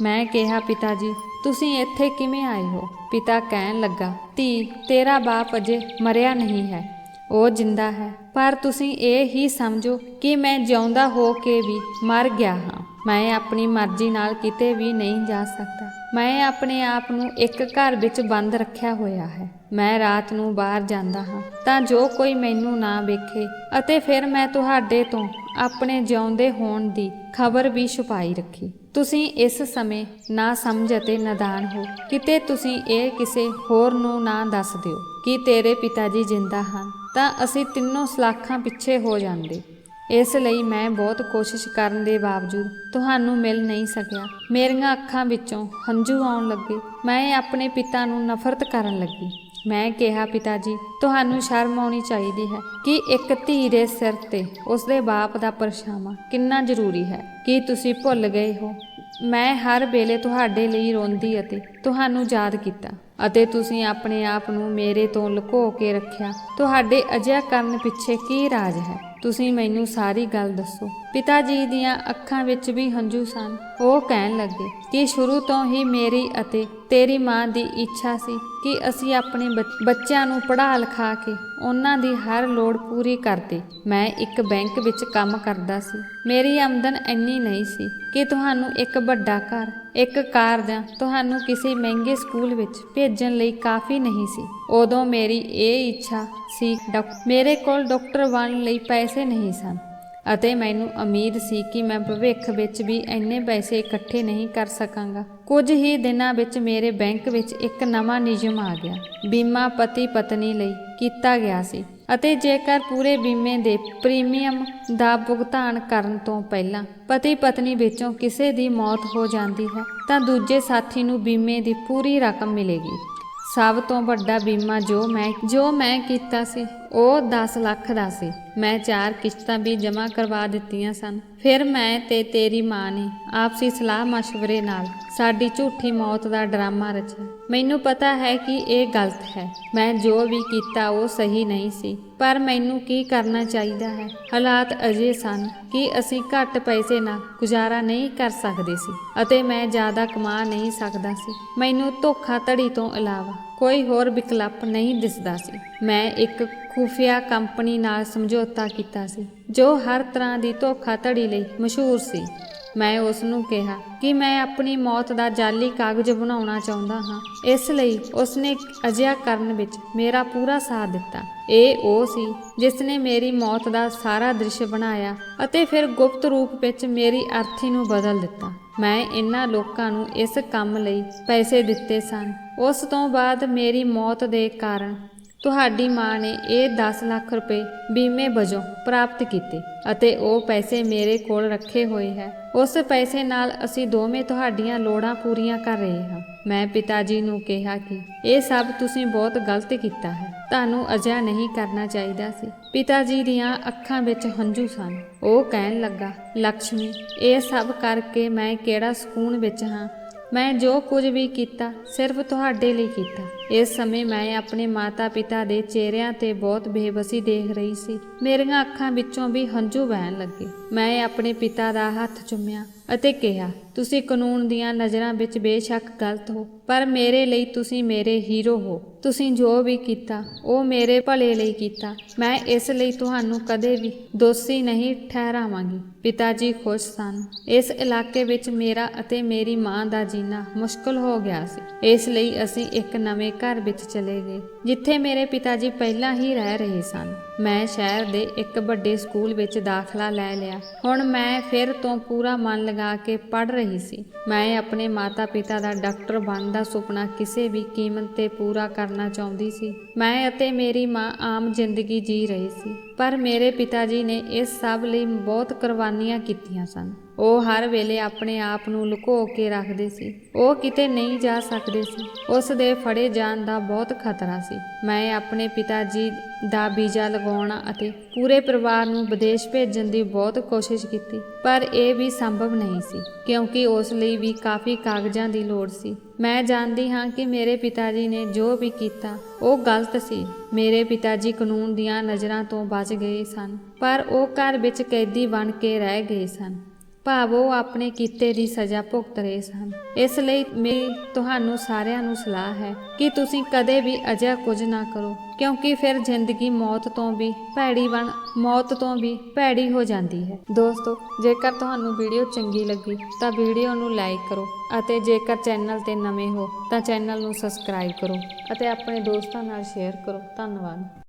S1: ਮੈਂ ਕਿਹਾ, ਪਿਤਾ ਜੀ ਤੁਸੀਂ ਇੱਥੇ ਕਿਵੇਂ ਆਏ ਹੋ? ਪਿਤਾ ਕਹਿਣ ਲੱਗਾ, ਧੀ ਤੇਰਾ ਬਾਪ ਅਜੇ ਮਰਿਆ ਨਹੀਂ ਹੈ, ਉਹ ਜਿੰਦਾ ਹੈ। ਪਰ ਤੁਸੀਂ ਇਹ ਹੀ ਸਮਝੋ ਕਿ ਮੈਂ ਜਿਉਂਦਾ ਹੋ ਕੇ ਵੀ ਮਰ ਗਿਆ ਹਾਂ। ਮੈਂ ਆਪਣੀ ਮਰਜ਼ੀ ਨਾਲ ਕਿਤੇ ਵੀ ਨਹੀਂ ਜਾ ਸਕਦਾ। ਮੈਂ ਆਪਣੇ ਆਪ ਨੂੰ ਇੱਕ ਘਰ ਵਿੱਚ ਬੰਦ ਰੱਖਿਆ ਹੋਇਆ ਹੈ। ਮੈਂ ਰਾਤ ਨੂੰ ਬਾਹਰ ਜਾਂਦਾ ਹਾਂ ਤਾਂ ਜੋ ਕੋਈ ਮੈਨੂੰ ਨਾ ਵੇਖੇ ਅਤੇ ਫਿਰ ਮੈਂ ਤੁਹਾਡੇ ਤੋਂ ਆਪਣੇ ਜਿਉਂਦੇ ਹੋਣ ਦੀ ਖਬਰ ਵੀ ਛੁਪਾਈ ਰੱਖੀ। ਤੁਸੀਂ ਇਸ ਸਮੇਂ ਨਾ ਸਮਝ ਅਤੇ ਨਾਦਾਨ ਹੋ। ਕਿਤੇ ਤੁਸੀਂ ਇਹ ਕਿਸੇ ਹੋਰ ਨੂੰ ਨਾ ਦੱਸ ਦਿਓ ਕਿ ਤੇਰੇ ਪਿਤਾ ਜੀ ਜਿੰਦਾ ਹਨ, ਤਾਂ ਅਸੀਂ ਤਿੰਨੋਂ ਸਲਾਖਾਂ ਪਿੱਛੇ ਹੋ ਜਾਂਦੇ। ਇਸ ਲਈ ਮੈਂ ਬਹੁਤ ਕੋਸ਼ਿਸ਼ ਕਰਨ ਦੇ ਬਾਵਜੂਦ ਤੁਹਾਨੂੰ ਮਿਲ ਨਹੀਂ ਸਕਿਆ। ਮੇਰੀਆਂ ਅੱਖਾਂ ਵਿੱਚੋਂ ਹੰਝੂ ਆਉਣ ਲੱਗੇ। ਮੈਂ ਆਪਣੇ ਪਿਤਾ ਨੂੰ ਨਫ਼ਰਤ ਕਰਨ ਲੱਗੀ। ਮੈਂ ਕਿਹਾ, ਪਿਤਾ ਜੀ ਤੁਹਾਨੂੰ ਸ਼ਰਮ ਆਉਣੀ ਚਾਹੀਦੀ ਹੈ ਕਿ ਇੱਕ ਧੀ ਦੇ ਸਿਰ ਤੇ ਉਸਦੇ ਬਾਪ ਦਾ ਪਰਛਾਵਾਂ ਕਿੰਨਾ ਜ਼ਰੂਰੀ ਹੈ। ਕੀ ਤੁਸੀਂ ਭੁੱਲ ਗਏ ਹੋ? ਮੈਂ ਹਰ ਵੇਲੇ ਤੁਹਾਡੇ ਲਈ ਰੋਂਦੀ ਅਤੇ ਤੁਹਾਨੂੰ ਯਾਦ ਕੀਤਾ ਅਤੇ ਤੁਸੀਂ ਆਪਣੇ ਆਪ ਨੂੰ ਮੇਰੇ ਤੋਂ ਲੁਕੋ ਕੇ ਰੱਖਿਆ। ਤੁਹਾਡੇ ਅਜਿਹਾ ਕਰਨ ਪਿੱਛੇ ਕੀ ਰਾਜ ਹੈ? ਤੁਸੀਂ ਮੈਨੂੰ ਸਾਰੀ ਗੱਲ ਦੱਸੋ। ਪਿਤਾ ਜੀ ਦੀਆਂ ਅੱਖਾਂ ਵਿੱਚ ਵੀ ਹੰਝੂ ਸਨ। ਉਹ ਕਹਿਣ ਲੱਗੇ ਕਿ ਸ਼ੁਰੂ ਤੋਂ ਹੀ ਮੇਰੀ ਅਤੇ ਤੇਰੀ ਮਾਂ ਦੀ ਇੱਛਾ ਸੀ ਕਿ ਅਸੀਂ ਆਪਣੇ ਬੱਚਿਆਂ ਨੂੰ ਪੜ੍ਹਾ ਲਿਖਾ ਕੇ ਉਹਨਾਂ ਦੀ ਹਰ ਲੋੜ ਪੂਰੀ ਕਰਦੇ। ਮੈਂ ਇੱਕ ਬੈਂਕ ਵਿੱਚ ਕੰਮ ਕਰਦਾ ਸੀ। ਮੇਰੀ ਆਮਦਨ ਇੰਨੀ ਨਹੀਂ ਸੀ ਕਿ ਤੁਹਾਨੂੰ ਇੱਕ ਵੱਡਾ ਘਰ, ਇੱਕ ਕਾਰ ਜਾਂ ਤੁਹਾਨੂੰ ਕਿਸੇ ਮਹਿੰਗੇ ਸਕੂਲ ਵਿੱਚ ਭੇਜਣ ਲਈ ਕਾਫੀ ਨਹੀਂ ਸੀ। ਉਦੋਂ ਮੇਰੀ ਇਹ ਇੱਛਾ ਸੀ, ਮੇਰੇ ਕੋਲ ਡਾਕਟਰ ਬਣਨ ਲਈ ਪੈਸੇ ਨਹੀਂ ਸਨ ਅਤੇ ਮੈਨੂੰ ਉਮੀਦ ਸੀ ਕਿ ਮੈਂ ਭਵਿੱਖ ਵਿੱਚ ਵੀ ਇੰਨੇ ਪੈਸੇ ਇਕੱਠੇ ਨਹੀਂ ਕਰ ਸਕਾਂਗਾ। ਕੁਝ ਹੀ ਦਿਨਾਂ ਵਿੱਚ ਮੇਰੇ ਬੈਂਕ ਵਿੱਚ ਇੱਕ ਨਵਾਂ ਨਿਯਮ ਆ ਗਿਆ। ਬੀਮਾ ਪਤੀ ਪਤਨੀ ਲਈ ਕੀਤਾ ਗਿਆ ਸੀ ਅਤੇ ਜੇਕਰ ਪੂਰੇ ਬੀਮੇ ਦੇ ਪ੍ਰੀਮੀਅਮ ਦਾ ਭੁਗਤਾਨ ਕਰਨ ਤੋਂ ਪਹਿਲਾਂ ਪਤੀ ਪਤਨੀ ਵਿੱਚੋਂ ਕਿਸੇ ਦੀ ਮੌਤ ਹੋ ਜਾਂਦੀ ਹੈ ਤਾਂ ਦੂਜੇ ਸਾਥੀ ਨੂੰ ਬੀਮੇ ਦੀ ਪੂਰੀ ਰਕਮ ਮਿਲੇਗੀ। ਸਭ ਤੋਂ ਵੱਡਾ ਬੀਮਾ ਜੋ ਮੈਂ ਕੀਤਾ ਸੀ ਉਹ 10 ਲੱਖ ਦਾ ਸੀ। ਮੈਂ 4 ਕਿਸ਼ਤਾਂ ਵੀ ਜਮ੍ਹਾਂ ਕਰਵਾ ਦਿੱਤੀਆਂ ਸਨ। ਫਿਰ ਮੈਂ ਤੇ ਤੇਰੀ ਮਾਂ ਨੇ ਆਪਸੀ ਸਲਾਹ ਮਸ਼ਵਰੇ ਨਾਲ ਸਾਡੀ ਝੂਠੀ ਮੌਤ ਦਾ ਡਰਾਮਾ ਰਚਿਆ। ਮੈਨੂੰ ਪਤਾ ਹੈ ਕਿ ਇਹ ਗਲਤ ਹੈ। ਮੈਂ ਜੋ ਵੀ ਕੀਤਾ ਉਹ ਸਹੀ ਨਹੀਂ ਸੀ, ਪਰ ਮੈਨੂੰ ਕੀ ਕਰਨਾ ਚਾਹੀਦਾ ਹੈ? ਹਾਲਾਤ ਅਜਿਹੇ ਸਨ ਕਿ ਅਸੀਂ ਘੱਟ ਪੈਸੇ ਨਾਲ ਗੁਜ਼ਾਰਾ ਨਹੀਂ ਕਰ ਸਕਦੇ ਸੀ ਅਤੇ ਮੈਂ ਜ਼ਿਆਦਾ ਕਮਾ ਨਹੀਂ ਸਕਦਾ ਸੀ। ਮੈਨੂੰ ਧੋਖਾਧੜੀ ਤੋਂ ਇਲਾਵਾ ਕੋਈ ਹੋਰ ਵਿਕਲਪ ਨਹੀਂ ਦਿਸਦਾ ਸੀ। ਮੈਂ ਇੱਕ ਖੁਫੀਆ ਕੰਪਨੀ ਨਾਲ ਸਮਝੌਤਾ ਕੀਤਾ ਸੀ ਜੋ ਹਰ ਤਰ੍ਹਾਂ ਦੀ ਧੋਖਾਧੜੀ ਲਈ ਮਸ਼ਹੂਰ ਸੀ। ਮੈਂ ਉਸ ਨੂੰ ਕਿਹਾ ਕਿ ਮੈਂ ਆਪਣੀ ਮੌਤ ਦਾ ਜਾਲੀ ਕਾਗਜ਼ ਬਣਾਉਣਾ ਚਾਹੁੰਦਾ ਹਾਂ। ਇਸ ਲਈ ਉਸਨੇ ਅਜਿਹਾ ਕਰਨ ਵਿੱਚ ਮੇਰਾ ਪੂਰਾ ਸਾਥ ਦਿੱਤਾ। ਇਹ ਉਹ ਸੀ ਜਿਸ ਨੇ ਮੇਰੀ ਮੌਤ ਦਾ ਸਾਰਾ ਦ੍ਰਿਸ਼ ਬਣਾਇਆ ਅਤੇ ਫਿਰ ਗੁਪਤ ਰੂਪ ਵਿੱਚ ਮੇਰੀ ਅਰਥੀ ਨੂੰ ਬਦਲ ਦਿੱਤਾ। ਮੈਂ ਇਹਨਾਂ ਲੋਕਾਂ ਨੂੰ ਇਸ ਕੰਮ ਲਈ ਪੈਸੇ ਦਿੱਤੇ ਸਨ। ਉਸ ਤੋਂ ਬਾਅਦ ਮੇਰੀ ਮੌਤ ਦੇ ਕਾਰਨ ਤੁਹਾਡੀ ਮਾਂ ਨੇ ਇਹ 10 ਲੱਖ ਰੁਪਏ ਬੀਮੇ ਵਜੋਂ ਪ੍ਰਾਪਤ ਕੀਤੇ ਅਤੇ ਉਹ ਪੈਸੇ ਮੇਰੇ ਕੋਲ ਰੱਖੇ ਹੋਏ ਹੈ। ਉਸ ਪੈਸੇ ਨਾਲ ਅਸੀਂ ਦੋਵੇਂ ਤੁਹਾਡੀਆਂ ਲੋੜਾਂ ਪੂਰੀਆਂ ਕਰ ਰਹੇ ਹਾਂ। ਮੈਂ ਪਿਤਾ ਜੀ ਨੂੰ ਕਿਹਾ ਕਿ ਇਹ ਸਭ ਤੁਸੀਂ ਬਹੁਤ ਗਲਤ ਕੀਤਾ ਹੈ, ਤੁਹਾਨੂੰ ਅਜਿਹਾ ਨਹੀਂ ਕਰਨਾ ਚਾਹੀਦਾ ਸੀ। ਪਿਤਾ ਜੀ ਦੀਆਂ ਅੱਖਾਂ ਵਿੱਚ ਹੰਝੂ ਸਨ। ਉਹ ਕਹਿਣ ਲੱਗਾ, ਲਕਸ਼ਮੀ, ਇਹ ਸਭ ਕਰਕੇ ਮੈਂ ਕਿਹੜਾ ਸਕੂਨ ਵਿੱਚ ਹਾਂ। ਮੈਂ ਜੋ ਕੁਝ ਵੀ ਕੀਤਾ ਸਿਰਫ ਤੁਹਾਡੇ ਲਈ ਕੀਤਾ। ਇਸ ਸਮੇਂ ਮੈਂ ਆਪਣੇ ਮਾਤਾ ਪਿਤਾ ਦੇ ਚਿਹਰਿਆਂ ਤੇ ਬਹੁਤ ਬੇਬਸੀ ਦੇਖ ਰਹੀ ਸੀ। ਮੇਰੀਆਂ ਅੱਖਾਂ ਵਿੱਚੋਂ ਵੀ ਹੰਝੂ ਵਹਿਣ ਲੱਗੇ। ਮੈਂ ਆਪਣੇ ਪਿਤਾ ਦਾ ਹੱਥ ਚੁੰਮਿਆ ਅਤੇ ਕਿਹਾ, ਤੁਸੀਂ ਕਾਨੂੰਨ ਦੀਆਂ ਨਜ਼ਰਾਂ ਵਿੱਚ ਬੇਸ਼ੱਕ ਗਲਤ ਹੋ, ਪਰ ਮੇਰੇ ਲਈ ਤੁਸੀਂ ਮੇਰੇ ਹੀਰੋ ਹੋ। ਤੁਸੀਂ ਜੋ ਵੀ ਕੀਤਾ ਉਹ ਮੇਰੇ ਭਲੇ ਲਈ ਕੀਤਾ। ਮੈਂ ਇਸ ਲਈ ਤੁਹਾਨੂੰ ਕਦੇ ਵੀ ਦੋਸ਼ੀ ਨਹੀਂ ਠਹਿਰਾਵਾਂਗੀ। ਪਿਤਾ ਜੀ ਖੁਸ਼ ਸਨ। ਇਸ ਇਲਾਕੇ ਵਿੱਚ ਮੇਰਾ ਅਤੇ ਮੇਰੀ ਮਾਂ ਦਾ ਜੀਣਾ ਮੁਸ਼ਕਲ ਹੋ ਗਿਆ ਸੀ। ਇਸ ਲਈ ਅਸੀਂ ਇੱਕ ਨਵੇਂ ਘਰ ਵਿੱਚ ਚਲੇ ਗਏ ਜਿੱਥੇ ਮੇਰੇ ਪਿਤਾ ਜੀ ਪਹਿਲਾਂ ਹੀ ਰਹਿ ਰਹੇ ਸਨ। ਮੈਂ ਸ਼ਹਿਰ ਦੇ ਇੱਕ ਵੱਡੇ ਸਕੂਲ ਵਿੱਚ ਦਾਖਲਾ ਲੈ ਲਿਆ। ਹੁਣ ਮੈਂ ਫਿਰ ਤੋਂ ਪੂਰਾ ਮਨ ਲਗਾ ਕੇ ਪੜ੍ਹ ਰਹੀ ਸੀ। ਮੈਂ ਆਪਣੇ ਮਾਤਾ ਪਿਤਾ ਦਾ ਡਾਕਟਰ ਬਣਨ ਦਾ ਸੁਪਨਾ ਕਿਸੇ ਵੀ ਕੀਮਤ ਤੇ ਪੂਰਾ ਕਰਨਾ ਚਾਹੁੰਦੀ ਸੀ। ਮੈਂ ਅਤੇ ਮੇਰੀ ਮਾਂ ਆਮ ਜ਼ਿੰਦਗੀ ਜੀ ਰਹੇ ਸੀ, ਪਰ ਮੇਰੇ ਪਿਤਾ ਜੀ ਨੇ ਇਸ ਸਭ ਲਈ ਬਹੁਤ ਕੁਰਬਾਨੀਆਂ ਕੀਤੀਆਂ ਸਨ। ਉਹ ਹਰ ਵੇਲੇ ਆਪਣੇ ਆਪ ਨੂੰ ਲੁਕੋ ਕੇ ਰੱਖਦੇ ਸੀ। ਉਹ ਕਿਤੇ ਨਹੀਂ ਜਾ ਸਕਦੇ ਸੀ। ਉਸ ਦੇ ਫੜੇ ਜਾਣ ਦਾ ਬਹੁਤ ਖਤਰਾ ਸੀ। ਮੈਂ ਆਪਣੇ ਪਿਤਾ ਜੀ ਦਾ ਵੀਜ਼ਾ ਲਗਾਉਣਾ ਅਤੇ ਪੂਰੇ ਪਰਿਵਾਰ ਨੂੰ ਵਿਦੇਸ਼ ਭੇਜਣ ਦੀ ਬਹੁਤ ਕੋਸ਼ਿਸ਼ ਕੀਤੀ, ਪਰ ਇਹ ਵੀ ਸੰਭਵ ਨਹੀਂ ਸੀ ਕਿਉਂਕਿ ਉਸ ਲਈ ਵੀ ਕਾਫੀ ਕਾਗਜ਼ਾਂ ਦੀ ਲੋੜ ਸੀ। ਮੈਂ ਜਾਣਦੀ ਹਾਂ ਕਿ ਮੇਰੇ ਪਿਤਾ ਜੀ ਨੇ ਜੋ ਵੀ ਕੀਤਾ ਉਹ ਗਲਤ ਸੀ। ਮੇਰੇ ਪਿਤਾ ਜੀ ਕਾਨੂੰਨ ਦੀਆਂ ਨਜ਼ਰਾਂ ਤੋਂ ਬਚ ਗਏ ਸਨ, ਪਰ ਉਹ ਘਰ ਵਿੱਚ ਕੈਦੀ ਬਣ ਕੇ ਰਹਿ ਗਏ ਸਨ। ਭਾਵ ਉਹ ਆਪਣੇ ਕੀਤੇ ਦੀ ਸਜ਼ਾ ਭੁਗਤ ਰਹੇ ਸਨ। ਇਸ ਲਈ ਮੇਰੀ ਤੁਹਾਨੂੰ ਸਾਰਿਆਂ ਨੂੰ ਸਲਾਹ ਹੈ ਕਿ ਤੁਸੀਂ ਕਦੇ ਵੀ ਅਜਿਹਾ ਕੁਝ ਨਾ ਕਰੋ, ਕਿਉਂਕਿ ਫਿਰ ਜ਼ਿੰਦਗੀ ਮੌਤ ਤੋਂ ਵੀ ਭੈੜੀ ਹੋ ਜਾਂਦੀ ਹੈ। ਦੋਸਤੋ, ਜੇਕਰ ਤੁਹਾਨੂੰ ਵੀਡੀਓ ਚੰਗੀ ਲੱਗੀ ਤਾਂ ਵੀਡੀਓ ਨੂੰ ਲਾਈਕ ਕਰੋ ਅਤੇ ਜੇਕਰ ਚੈਨਲ ਤੇ ਨਵੇਂ ਹੋ ਤਾਂ ਚੈਨਲ ਨੂੰ ਸਬਸਕ੍ਰਾਈਬ ਕਰੋ ਅਤੇ ਆਪਣੇ ਦੋਸਤਾਂ ਨਾਲ ਸ਼ੇਅਰ ਕਰੋ। ਧੰਨਵਾਦ।